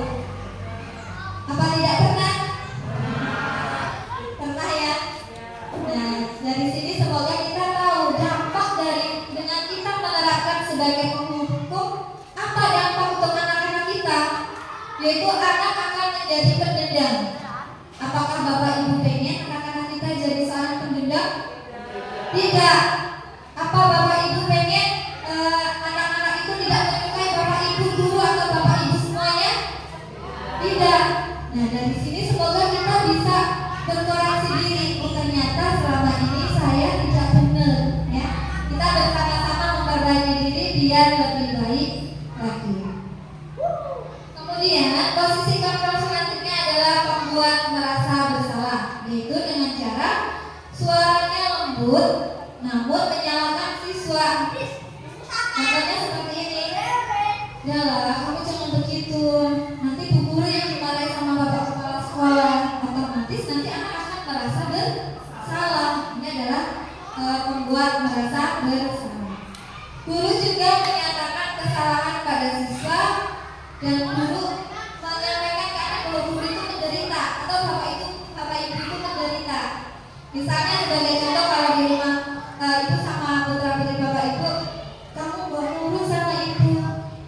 Apa tidak pernah? Pernah ya. Nah, dari sini semoga kita tahu dampak dari dengan kita menerapkan sebagai penghukum, apa dampak untuk anak-anak kita? Yaitu anak akan menjadi pendendam. Apakah Bapak Ibu pengen anak-anak kita jadi seorang pendendam? Tidak. Apa Bapak Ibu pengen anak-anak itu tidak menyukai Bapak Ibu guru atau Bapak Ibu semuanya? Tidak. Nah, dari sini semoga kita bisa berkoreksi diri. Oh, ternyata selama ini saya tidak benar, ya. Kita bersama-sama memperbaiki diri biar lebih baik lagi. Kemudian posisi kontrol selanjutnya adalah membuat merasa bersalah, yaitu dengan cara suaranya lembut namun menyalahkan siswa. Makanya seperti ini. Yalah, kamu jangan begitu. Nanti bu guru yang dimarahi sama bapak kepala sekolah, otomatis nanti anak akan merasa bersalah. Ini adalah membuat merasa bersalah. Guru juga menyatakan kesalahan pada siswa dan guru menyampaikan ke anak bahwa guru itu menderita atau bapak ibu itu menderita. Misalnya sebagai contoh, kalau di rumah ibu sama putra putri bapak ibu, kamu bawa nurut sama ibu,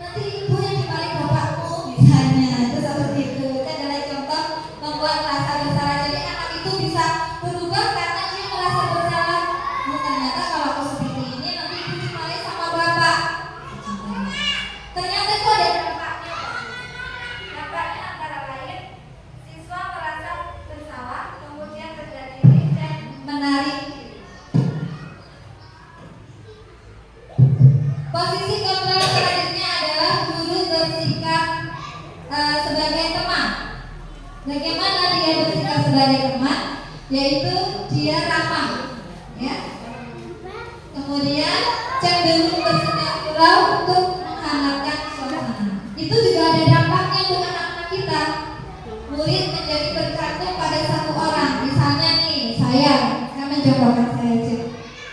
nanti ibu yang dimarahi bapakmu, misalnya. Itu seperti itu. Itu adalah contoh membuat rasa bersalah. Jadi anak itu bisa berubah karena dia merasa bersalah. Oh, ternyata kalau aku seperti ini nanti ibu dimarahi sama bapak. Ternyata itu ada dampaknya. Dampaknya antara lain siswa merasa bersalah, kemudian terjadi dan menarik. Posisi kontrol selanjutnya adalah guru bersikap sebagai teman. Bagaimana dia bersikap sebagai teman? Yaitu dia ramah, ya. Kemudian cenderung bersedia gurau untuk menghangatkan suasana. Itu juga ada dampaknya untuk anak-anak kita. Murid menjadi bergantung pada satu orang. Misalnya nih, saya mencontohkan saya aja.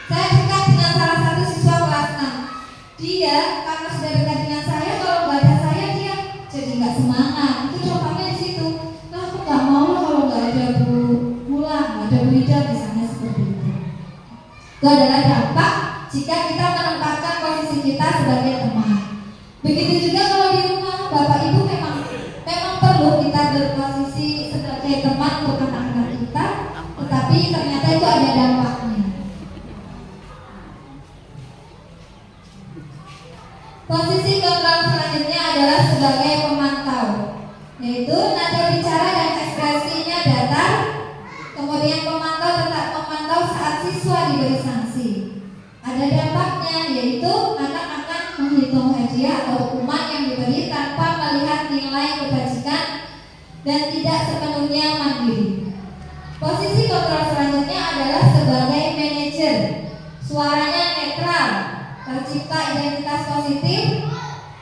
Saya dekat dengan salah satu siswa kelas 6. Dia karena sudah dekat dengan saya, kalau nggak ada saya Itu adalah dampak jika kita menempatkan posisi kita sebagai teman. Begitu juga kalau di rumah, Bapak Ibu memang perlu kita berposisi sebagai teman untuk anak-anak kita, tetapi ternyata itu ada dampaknya. Posisi kontrol selanjutnya adalah sebagai pemantau, yaitu nada bicara dan ekspresinya datar. Kemudian pemantau tetap memantau saat siswa diberi sanksi. Ada dampaknya, yaitu anak akan menghitung hadiah atau hukuman yang diberi tanpa melihat nilai kebajikan dan tidak sepenuhnya mandiri. Posisi kontrol selanjutnya adalah sebagai manajer. Suaranya netral, tercipta identitas positif,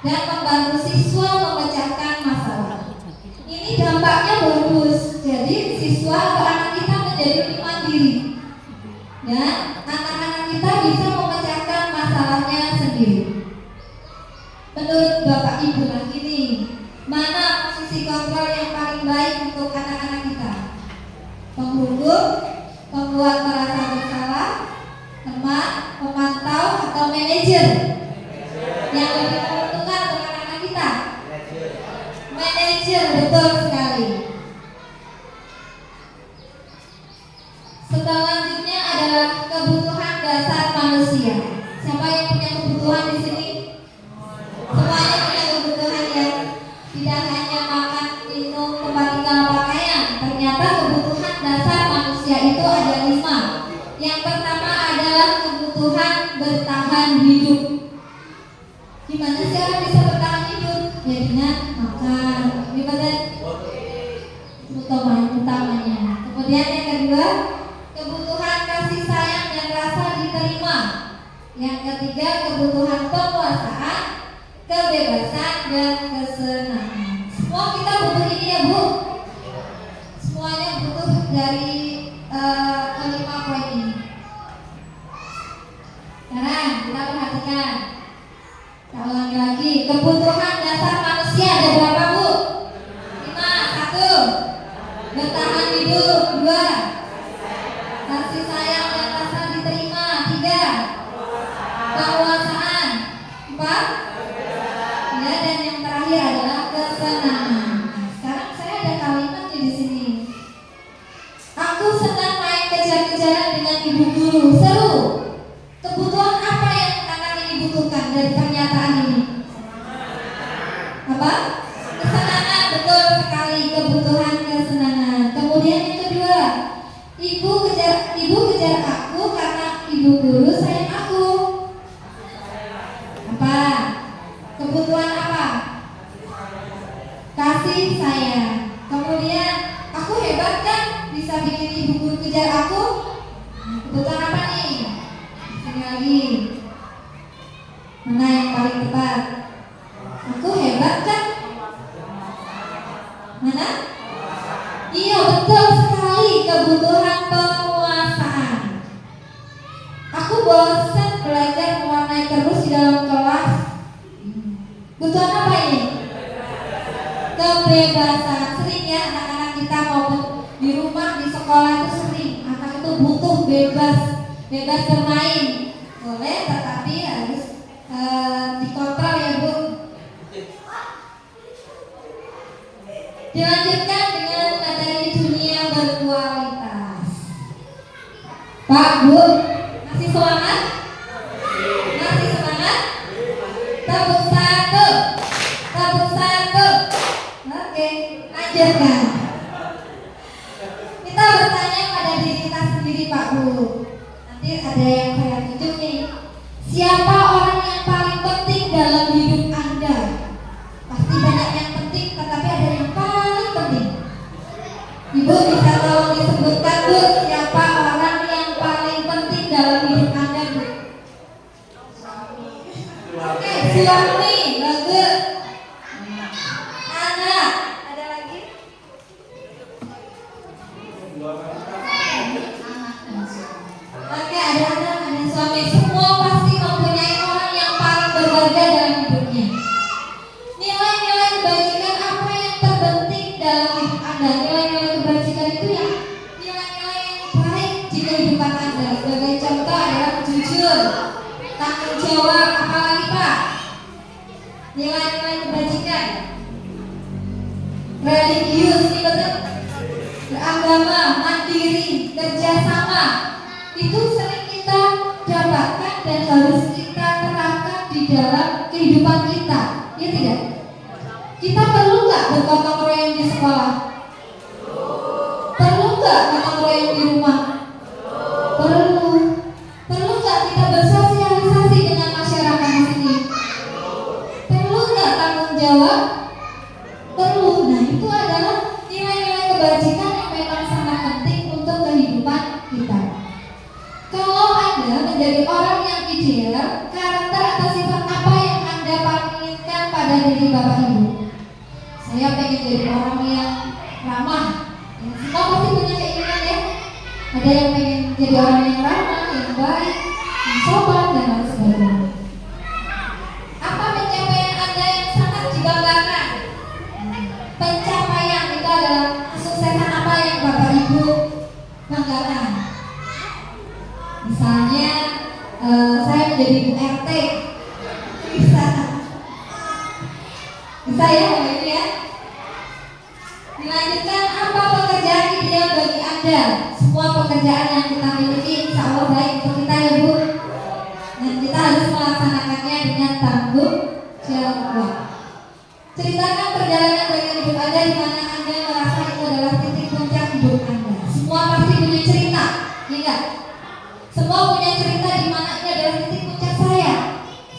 dan membantu siswa memecahkan masalah. Ini dampaknya bagus. Jadi siswa atau anak kita menjadi lebih mandiri, dan anak-anak kita bisa memecahkan masalahnya sendiri. Menurut Bapak Ibu lagi nih, mana posisi kontrol yang paling baik untuk anak-anak kita? Penghukum, pembuat merasa bersalah, teman, pemantau, atau manajer? Yang lebih menguntungkan untuk anak-anak kita? Manajer, betul sekali. Selanjutnya adalah kebutuhan dasar manusia. Siapa yang punya kebutuhan di sini? Semuanya punya kebutuhan ya. Tidak hanya makan, minum, tempat tinggal, pakaian. Ternyata kebutuhan dasar manusia itu ada 5. Yang pertama adalah kebutuhan bertahan hidup. Gimana sih orang bisa bertahan hidup? Ya dengan makan. Gimana? Utamanya. Kemudian yang kedua, kebutuhan kasih sayang dan rasa diterima. Yang ketiga, kebutuhan penguasaan, kebebasan, dan kesenangan. Semua kita butuh ini ya Bu. Semuanya butuh dari kelima poin ini. Sekarang kita perhatikan. Saya ulangi lagi, kebutuhan dasar manusia ada berapa Bu? 5. 1. Bertahan hidup. 2. Kasih sayang dan rasa diterima. 3. Penguasaan. 4. Ya, dan yang terakhir adalah kesenangan. Sekarang saya ada kalimat nih di sini. Aku senang main kejar-kejaran dengan ibu guru. Seru. Kebutuhan apa yang anak ini butuhkan dari pernyataan ini? Apa? Kesenangan, betul sekali. Kebutuhan kesenangan. Kemudian yang kedua, ibu kejar aku karena ibu guru sayang aku. Apa? Kebutuhan apa? Kasih sayang. Kemudian aku hebat kan bisa bikin ibu guru kejar aku. Kebutuhan apa nih? Sini lagi. Mana yang paling tepat? Aku hebat kan? Mana? Iya, betul sekali. Kebutuhan penguasaan. Aku bosan belajar mewarnai terus di dalam kelas. Kebutuhan apa ini? Kebebasan. Sering ya anak-anak kita maupun di rumah, di sekolah itu sering anak itu butuh bebas bermain. Boleh, tetapi harus dikontrol ya Bu. Dilanjutkan dengan materi dunia berkualitas. Pak, Bu, masih semangat? Masih semangat? Tepuk satu. Oke, lanjutkan. Kita bertanya pada diri kita sendiri Pak, Bu. Nanti ada yang saya tunjuk nih. Siapa orang yang paling penting dalam hidup Anda? Pasti banyak yang penting, tetapi ada yang paling penting. Ibu bisa tolong disebutkan Bu, siapa orang yang paling penting dalam hidup Anda Bu? Oke, suami, bagus. Anak, ada lagi? Oke, ada anak, ada suami. Semua pasti mempunyai orang yang paling berharga dalam hidupnya. Nilai-nilai kebajikan apa yang terpenting dalam hidup Anda? Nilai-nilai kebajikan itu ya nilai-nilai yang baik di kehidupan Anda. Sebagai contoh adalah tanggung jawab, apalagi Pak? Nilai-nilai kebajikan, religius, ini betul, beragama, mandiri, kerjasama, itu sering kita dapatkan dan harus kita terapkan di dalam kehidupan kita, ya tidak? Kita perlu nggak bergotong royong di sekolah? Perlu nggak gotong royong di rumah? Perlu. Perlu nggak kita bersosialisasi dengan masyarakat di sini? Perlu nggak tanggung jawab? Perlu. Nah, itu adalah nilai-nilai kebajikan yang memang sangat penting untuk kehidupan kita. Kalau Anda menjadi orang yang ideal, karakter atau sifat apa yang Anda paling inginkan pada diri Bapak Ibu? Saya pengen jadi orang yang ramah. Ya, semua pasti punya keinginan ya. Ada yang pengen jadi orang yang ramah, yang baik, yang sopan dan lain sebagainya. Apa pencapaian Anda yang sangat dibanggakan? Pencapaian itu adalah kesuksesan apa yang Bapak Ibu banggakan? Misalnya saya menjadi Bu RT. Bisa ya Bapak Ibu ya. Dilanjutkan, apa pekerjaan ideal bagi Anda? Semua pekerjaan yang kita miliki insya Allah baik untuk kita ya Bu. Dan kita harus melaksanakannya dengan tanggung jawab. Ceritakan perjalanan dengan hidup Anda di mana Anda merasa itu adalah titik puncak hidup Anda. Semua pasti punya cerita, ingat. Semua punya cerita di mana ini adalah titik puncak saya.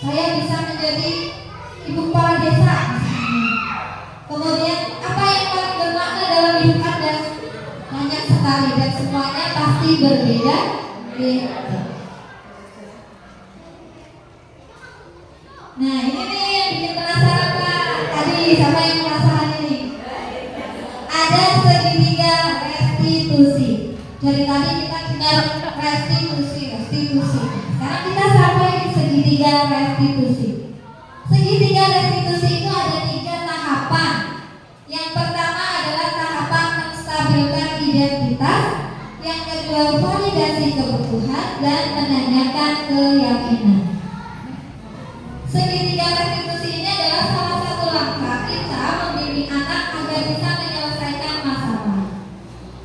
Saya bisa menjadi ibu kepala desa. Kemudian apa yang paling bermakna dalam hidup Anda? Banyak sekali dan semuanya pasti berbeda. Nah, ini nih yang bikin penasaran Pak. Tadi siapa yang penasaran ini? Ada segitiga restitusi. Dari tadi kita dengar restitusi. Sekarang kita sampai di segitiga restitusi. Segitiga restitusi itu ada 3 tahapan. Yang pertama adalah tahapan menstabilkan identitas. Yang kedua validasi kebutuhan dan menanyakan keyakinan. Segitiga restitusi ini adalah salah satu langkah kita membimbing anak agar bisa menyelesaikan masalah.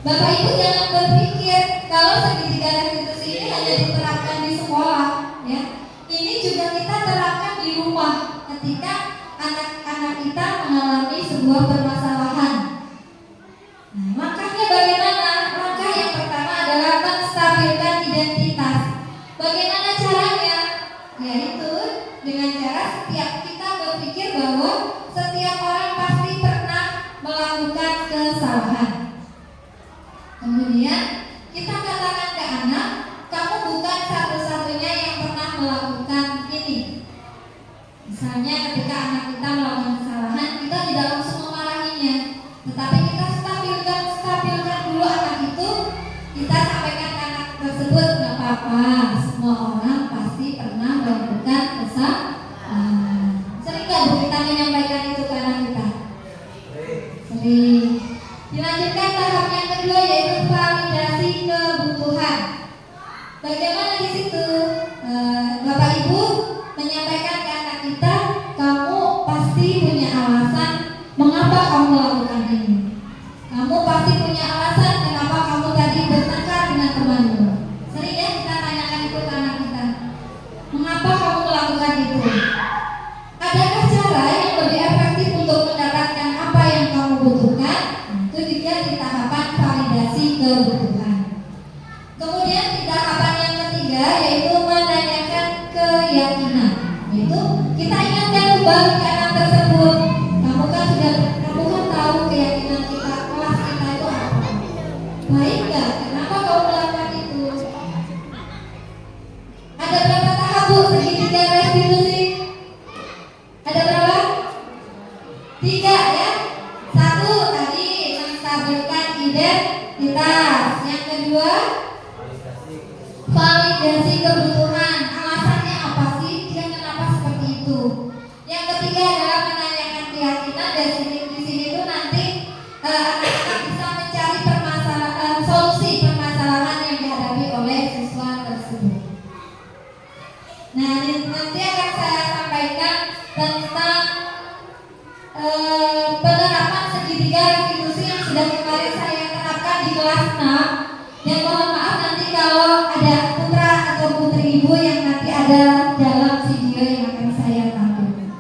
Bapak Ibu jangan berpikir kalau segitiga restitusi ini hanya diterapkan di sekolah, ya. Ini juga kita terapkan di rumah ketika anak-anak kita mengalami sebuah permasalahan. Nah, makanya bagaimana? Langkah yang pertama adalah menstabilkan identitas. Bagaimana caranya? Yaitu dengan cara setiap kita berpikir bahwa setiap orang pasti pernah melakukan kesalahan. Kemudian kita katakan ke anak, kamu bukan satu-satunya yang pernah melakukan ini. Misalnya ketika anak kita melakukan kesalahan, kita tidak langsung memarahinya, tetapi kita stabilkan dulu anak itu. Kita sampaikan ke anak tersebut, nggak apa-apa, semua orang pasti pernah melakukan kesalahan. Sering nggak Bu kita menyampaikan itu ke anak kita? Sering. Dilanjutkan tahap yang kedua yaitu validasi kebutuhan. Bagaimana di situ? Bapak Ibu menyampaikan ke anak kita, kamu pasti punya alasan mengapa kamu melakukan ini. Kamu pasti punya alasan kenapa kamu tadi bertengkar dengan temanmu. Sering ya kita tanyakan itu ke anak kita. Mengapa kamu melakukan itu? Adakah cara yang lebih efektif untuk mendapatkan apa yang kamu butuhkan? Itu juga di tahapan validasi kebutuhan. Kemudian di tahapan yang ketiga yaitu menanyakan keyakinan. Yaitu kita ingatkan kembali ke anak tersebut. Kamu kan tahu keyakinan kita, kelas kita itu apa? Baik nggak? Kenapa kamu melakukan itu? Ada berapa tahap Bu segitiga restitusi? Ada berapa? 3 ya. 1 tadi menstabilkan identitas. Yang kedua validasi kebutuhan. Alasannya apa sih? Dia kenapa seperti itu? Yang ketiga adalah menanyakan keyakinan. Dan di sini itu nanti anak-anak bisa mencari solusi permasalahan yang dihadapi oleh siswa tersebut. Nah, nanti akan saya sampaikan tentang penerapan segitiga restitusi yang sudah kemarin saya terapkan di kelas 6. Dan mohon maaf nanti kalau ada putra atau putri ibu yang nanti ada dalam video yang akan saya tampilkan.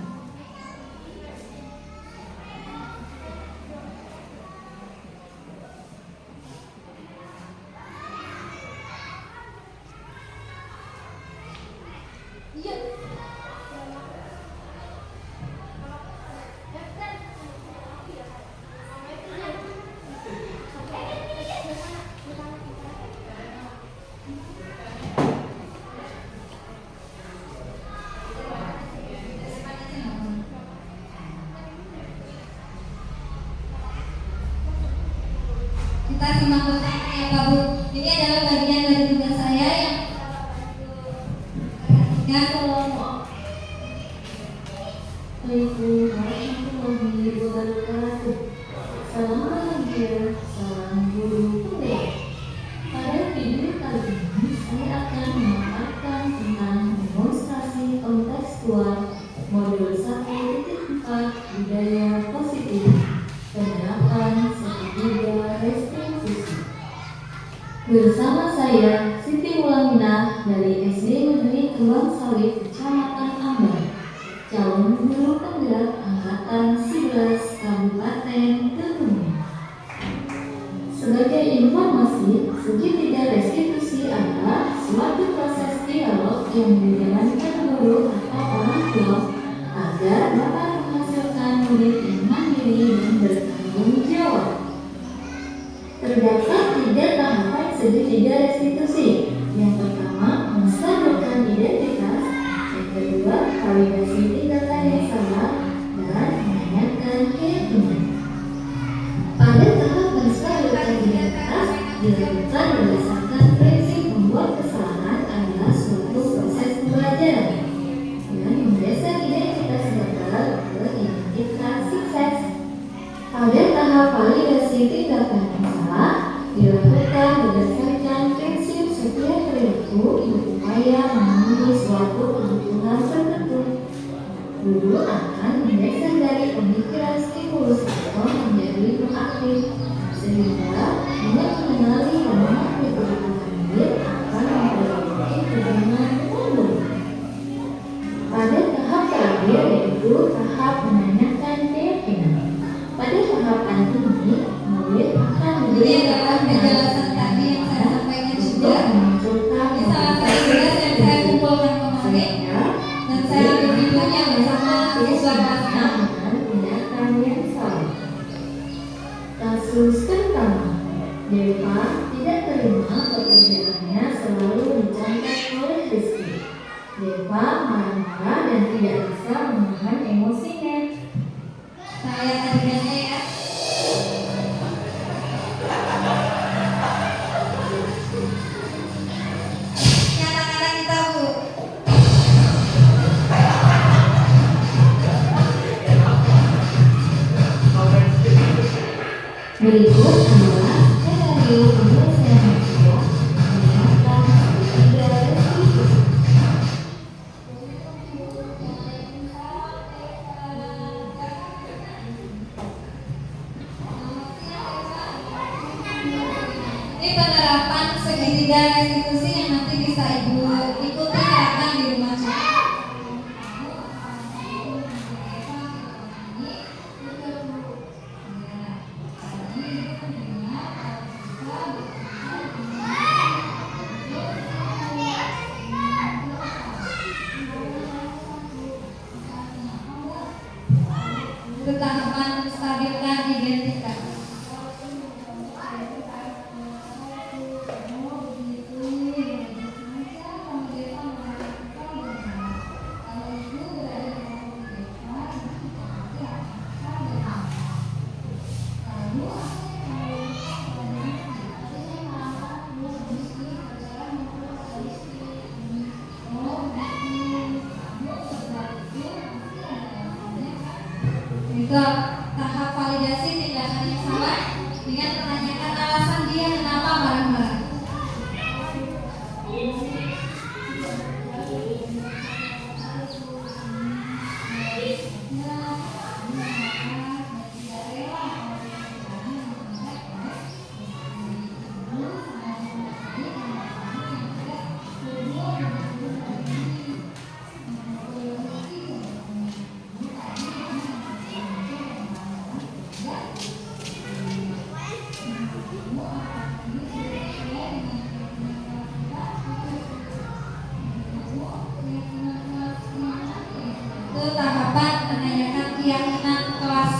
Kita simak bersama ya Pak Bu. Ini adalah bagian dari tugas saya yang Assalamualaikum warahmatullahi wabarakatuh. Salam bahagia, salam guru pendek. Pada video kali ini saya akan memaparkan tentang demonstrasi kontekstual modul 1.4 budaya positif penerapan segitiga restitusi. Bersama saya Siti Wulanginah dari SD Negeri Kembang Sawit Kecamatan Ambar, calon guru penggerak angkatan 11 Kabupaten Kebumen. Sebagai informasi, segitiga restitusi adalah suatu proses dialog yang dijalankan guru atau orang tua agar dapat menghasilkan murid yang mandiri dan bertanggung jawab. Terdapat 3 tahapan segitiga restitusi. Yang pertama, menstabilkan identitas. Yang kedua, validasi tindakan yang salah, dan menanyakan keyakinan. Pada tahap menstabilkan identitas dilakukan berdasarkan prinsip membuat kesalahan adalah suatu proses pembelajaran yang menggeser identitas gagal ke identitas sukses. Pada tahap validasi tindakan yang salah dilakukan berdasarkan prinsip setiap perilaku yang berupaya memenuhi suatu kebutuhan tertentu. Guru akan menggeser dari pemikiran stimulus atau menjadi proaktif, sehingga dengan mengenali dan memahami kebutuhan murid akan memperbaiki hubungan dengan guru. Pada tahap terakhir yaitu tahap menanyakan keyakinan. Pada tahapan ini, murid akan Ini adalah penjelasan tadi yang saya sampaikan juga. Ini salah satu tugas yang saya kumpulkan kemarin dan saya ambil videonya bersama siswa kelas 6. Tindakan yang salah. Kasus pertama, Deva tidak terima pekerjaannya selalu dicontek oleh Rizky. Deva marah-marah dan tidak bisa menahan emosinya. Saya lihat adegannya ya. Ini anak-anak kita Bu. Berikut adalah skenario penyelesaian masalah mengenai segitiga restitusi. Ini penerapan segitiga restitusi yang nanti bisa Ibu ikuti terapkan di rumah juga. Untuk tahapan menstabilkan identitas. Juga tahap validasi tindakan yang salah dengan menanyakan alasan dia kenapa marah-marah. tahapan menanyakan keyakinan kelas.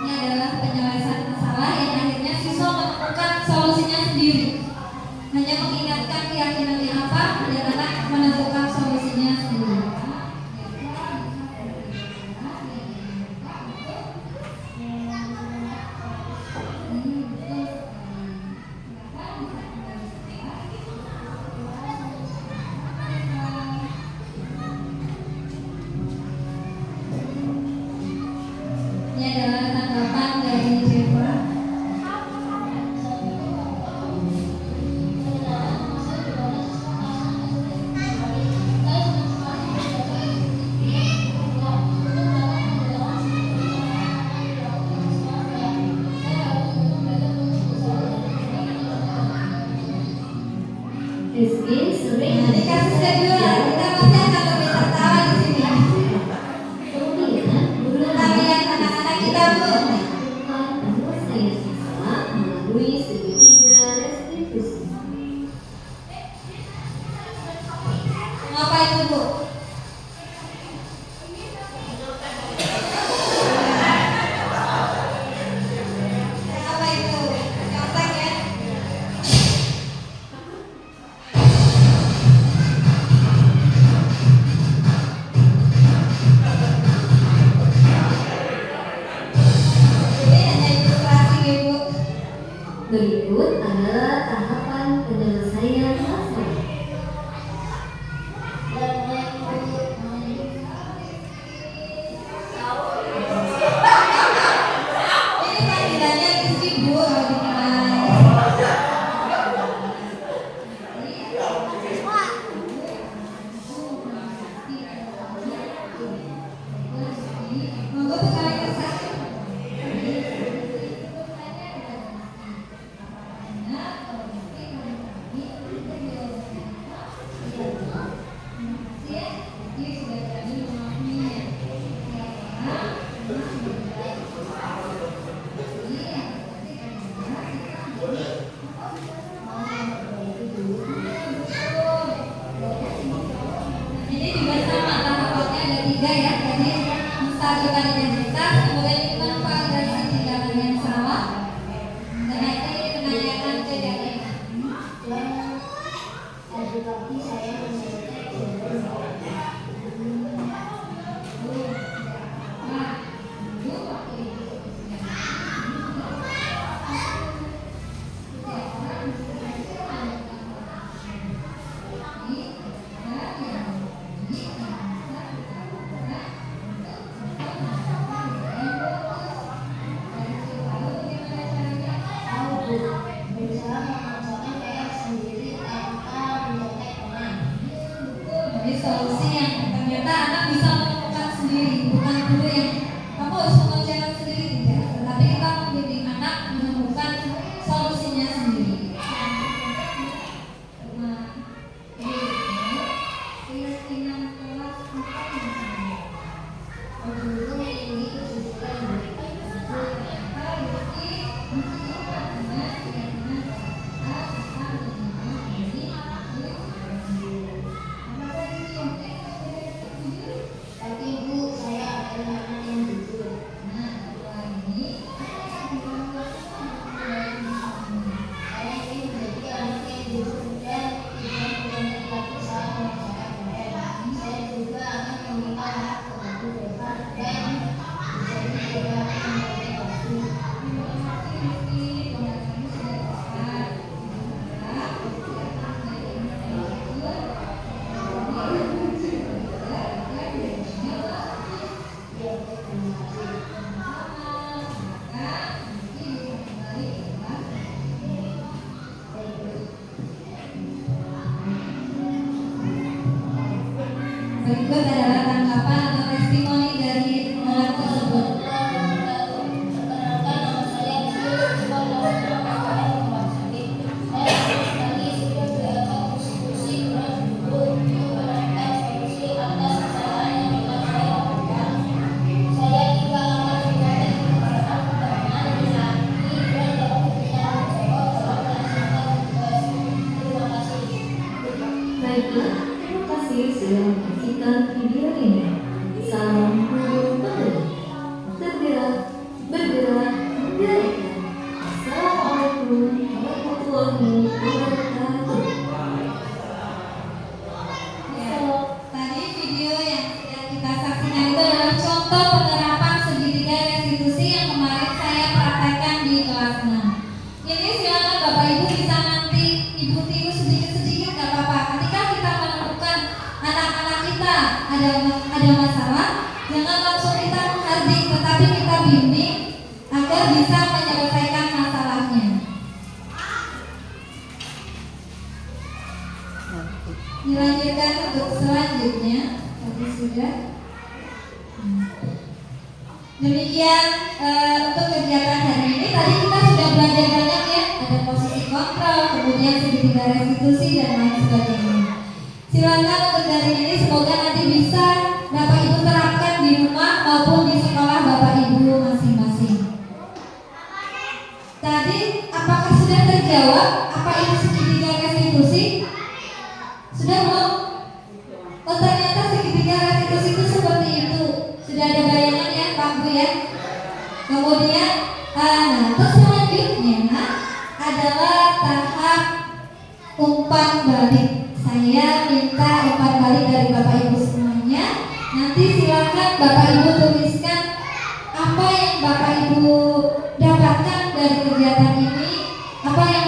Ini adalah penyelesaian masalah yang akhirnya siswa menemukan solusinya sendiri. Hanya mengingatkan keyakinannya apa, dan anak menentukan solusinya sendiri. Ini adalah tanggapan dari Jeva. Rizky sering Nah, di kasus kedua kita masih akan lebih tertawa di sini. kemudian guru Kita lihat anak-anak kita bu. melakukan penyelesaian masalah melalui segitiga restitusi. Apa itu bu? Apa itu? Contek ya? Ini hanya ilustrasi ya bu. Berikut adalah tahapan penyelesaian masalah. Ini panggilannya Rizky bu, lebih kenal. Monggo berkali kesah. Ini juga sama tahapannya ada 3 ya. Jadi menstabilkan identitas, kemudian kita validasi tindakan yang salah, dan nanti menanyakan kejadian. Jadi solusi yang ternyata anak bisa menemukan sendiri, bukan guru yang kamu harus mengerjakan sendiri, tidak. Tetapi kita membimbing anak menemukan solusinya sendiri. Keyakinan kelas Berikut adalah tanggapan atau testimoni dari murid tersebut. Baiklah, terima kasih sudah menyaksikan video ini. Salam guru pekerja. Tergerak, bergerak, menggerakkan. Assalamualaikum warahmatullahi wabarakatuh. Ya, tadi video yang kita saksikan itu adalah contoh penerapan segitiga restitusi yang kemarin saya praktekkan di kelas 6. Ini silakan Bapak Ibu bisa nanti Ibu tiru sedikit-sedikit nggak apa-apa. Ketika kita menemukan anak-anak kita ada masalah, jangan langsung kita menghardik, tetapi kita bimbing agar bisa menyelesaikan masalahnya. Dilanjutkan untuk selanjutnya, tadi sudah. Demikian untuk kegiatan hari ini. Tadi kita sudah belajar banyak ya, ada posisi kontrol, kemudian segitiga restitusi dan lain sebagainya. Silakan untuk dari ini semoga nanti bisa Bapak Ibu terapkan di rumah maupun di sekolah Bapak Ibu masing-masing. Tadi apakah sudah terjawab apa itu segitiga restitusi? Sudah belum? Oh ternyata segitiga restitusi itu seperti itu. Sudah ada bayangan ya Pak Bu ya? Kemudian untuk selanjutnya adalah tahap umpan balik. Saya minta umpan balik dari Bapak Ibu semuanya. Nanti silakan Bapak Ibu tuliskan apa yang Bapak Ibu dapatkan dari kegiatan ini, apa yang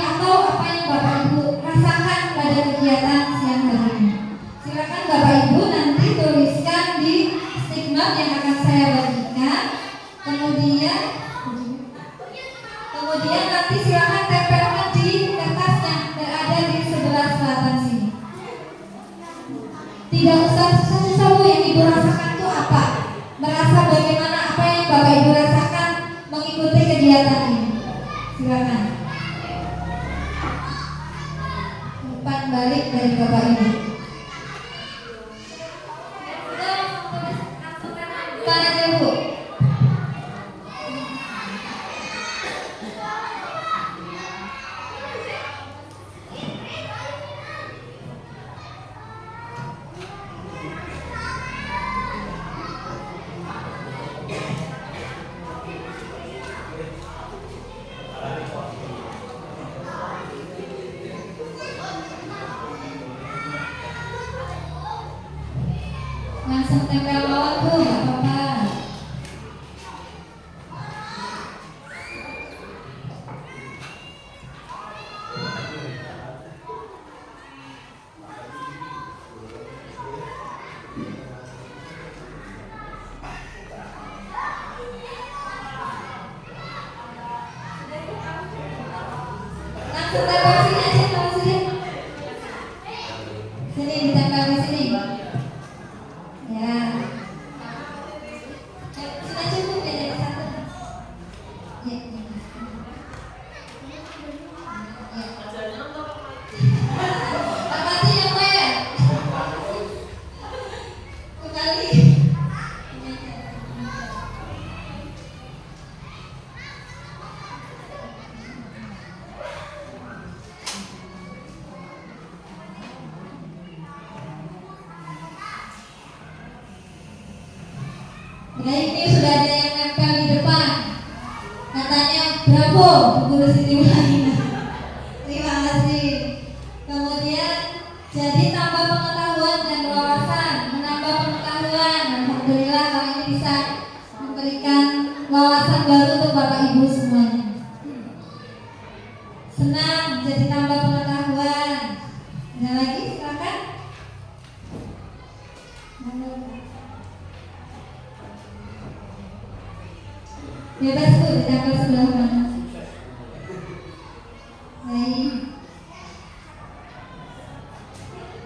Bapak Ibu rasakan pada kegiatan siang hari ini. Silakan Bapak Ibu nanti tuliskan di stigmat yang akan saya bagikan. Kemudian nanti silakan tempelkan di kertas yang berada di sebelah selatan sini. Tidak usah susah-susah Bu, yang Ibu rasakan itu apa? Merasa bagaimana apa yang Bapak Ibu rasakan mengikuti kegiatan ini? Silakan. Umpan balik dari Bapak Ibu. Bukan aja Bu. Langsung tempel lawan Bu, nggak apa-apa. Langsung tempel sini aja kalau sini. Sini ditempel di sini. Ya. Sudah cukup ya dari satu. Ya. Apa sih yang main? Kembali. Baik, ini sudah ada yang nempel di depan. Katanya bravo Bu Guru Siti Wahina. Terima kasih. Kemudian jadi tambah pengetahuan dan wawasan, menambah pengetahuan. Alhamdulillah kalau ini bisa memberikan wawasan baru untuk Bapak Ibu semuanya. Senang jadi tambah pengetahuan. Ada lagi silakan. Bebas Bu, ditempel sebelah mana? Baik.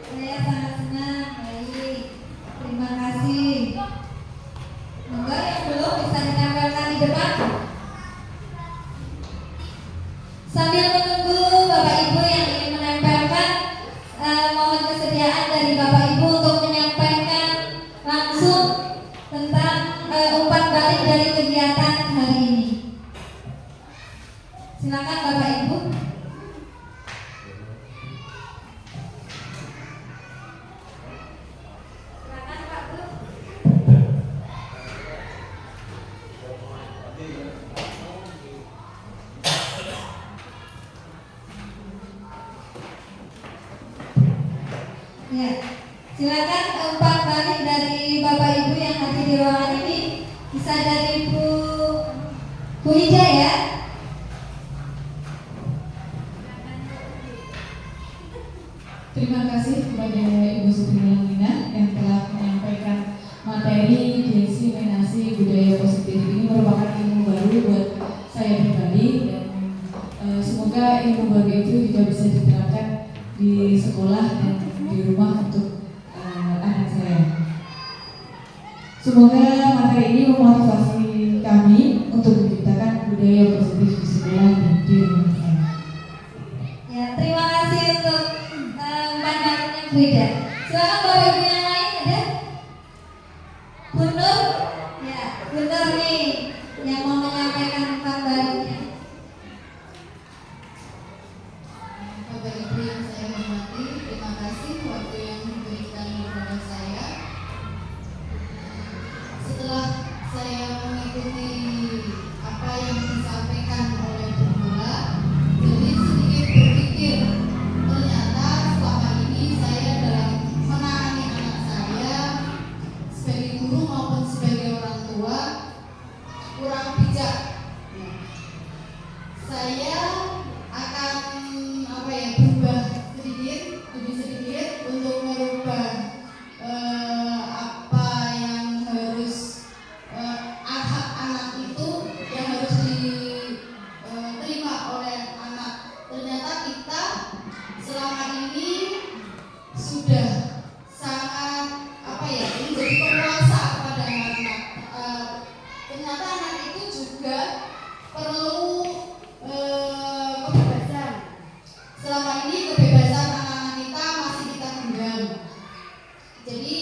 Saya sangat senang. Baik. Terima kasih. Monggo yang belum bisa ditempelkan di depan. Sambil menunggu Bapak Ibu yang ingin menempelkan, mohon kesediaan dari Bapak Ibu untuk menyampaikan langsung tentang umpan balik dari kegiatan hari ini. Silakan Bapak Ibu. Ya, silakan umpan balik dari Bapak Ibu yang hadir di ruangan ini. Bisa dari Bu Ija ya. Terima kasih kepada Ibu Sutri Lina yang telah menyampaikan materi diseminasi budaya positif. Ini merupakan ilmu baru buat saya pribadi dan semoga ilmu baru itu juga bisa diterapkan di sekolah dan di rumah untuk anak saya. Semoga materi ini memotivasi kami untuk menciptakan budaya positif di sekolah dan di rumah saya. Ya, terima kasih untuk pandangannya Bu Ida. Silakan Bapak Ibu yang lain ada? Bu Nur? Ya, Bu Nur nih yang mau menyampaikan umpan baliknya. Bapak Ibu yang saya hormati, terima kasih waktu yang diberikan kepada saya. Setelah saya mengikuti apa yang disampaikan oleh Bu Mula, jadi sedikit berpikir, ternyata selama ini saya dalam menangani anak saya sebagai guru maupun sebagai orang tua kurang bijak. Saya akan berubah sedikit demi sedikit untuk merubah apa yang harus hak anak itu yang harus diterima oleh anak. Ternyata kita selama ini sudah sangat menjadi penguasa kepada anak-anak. Ternyata anak itu juga perlu kebebasan. Selama ini kebebasan anak-anak kita masih kita genggam. Jadi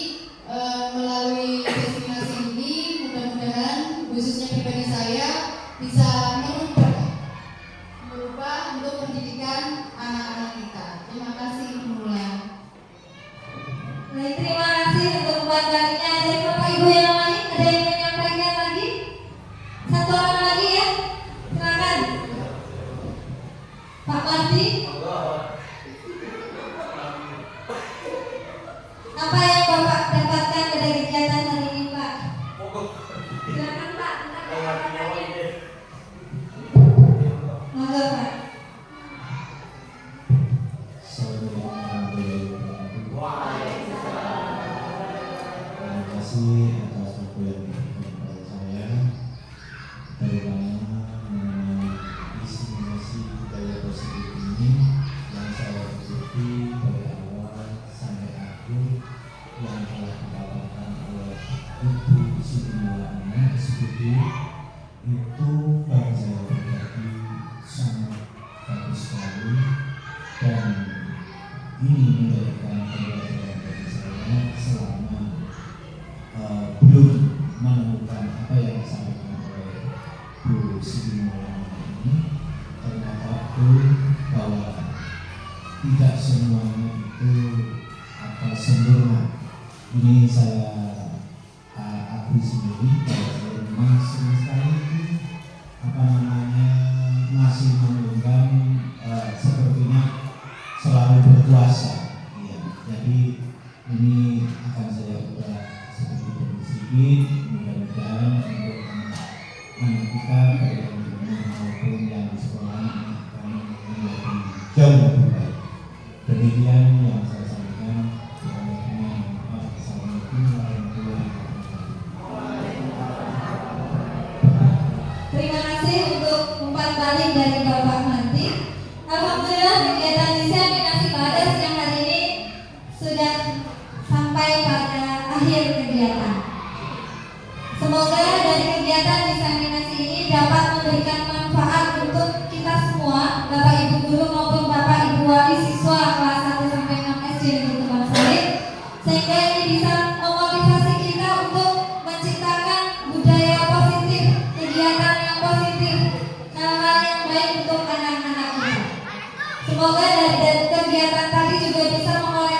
melalui destinasi ini mudah-mudahan khususnya pribadi saya bisa merubah untuk pendidikan anak-anak kita. Terima kasih Bu Mula. Baik, terima kasih untuk umpan baliknya dari Bapak Ibu yang lain. Ada yang menyampaikan lagi? Satu orang lagi ya. Silakan. Pak Mardi. Apa yang Bapak dapatkan dari kegiatan hari ini, Pak? Silakan Pak. Monggo Pak. Terima kasih atas waktu yang diberikan kepada saya, terutama mengenai diseminasi budaya positif ini yang saya ikuti dari awal sampai akhir yang telah dipaparkan oleh Ibu Siti Nuwayah SPG. Itu bagi saya pribadi sangat bagus sekali dan ini menjadikan pembelajaran bagi saya selama belum menemukan apa yang disampaikan oleh Bu Siti Nuwayah ini. Ternyata betul bahwa tidak semuanya itu akan sempurna. Ini saya akui sendiri bahwa saya memang sering sekali itu masih menunjukkan sepertinya selalu berkuasa. Ya, jadi ini akan saya ubah sedikit demi sedikit, mudah-mudahan untuk anak kita baik yang di rumah maupun yang di sekolah akan menjadi jauh lebih baik. Demikian yang saya sampaikan. Assalamualaikum warahmatullahi wabarakatuh. Terima kasih untuk umpan balik dari Bapak Mardi. Alhamdulillah kegiatan diseminasi pada siang hari ini sudah sampai pada akhir kegiatan. Semoga dari kegiatan diseminasi ini dapat memberikan manfaat untuk kita semua, Bapak Ibu guru maupun Bapak Ibu wali siswa kelas 1 sampai 6 SD Negeri Kembang Sawit, sehingga ini bisa memotivasi kita untuk menciptakan budaya positif, kegiatan yang positif, hal-hal yang baik untuk anak-anak kita. Semoga dari kegiatan tadi juga bisa mengoreksi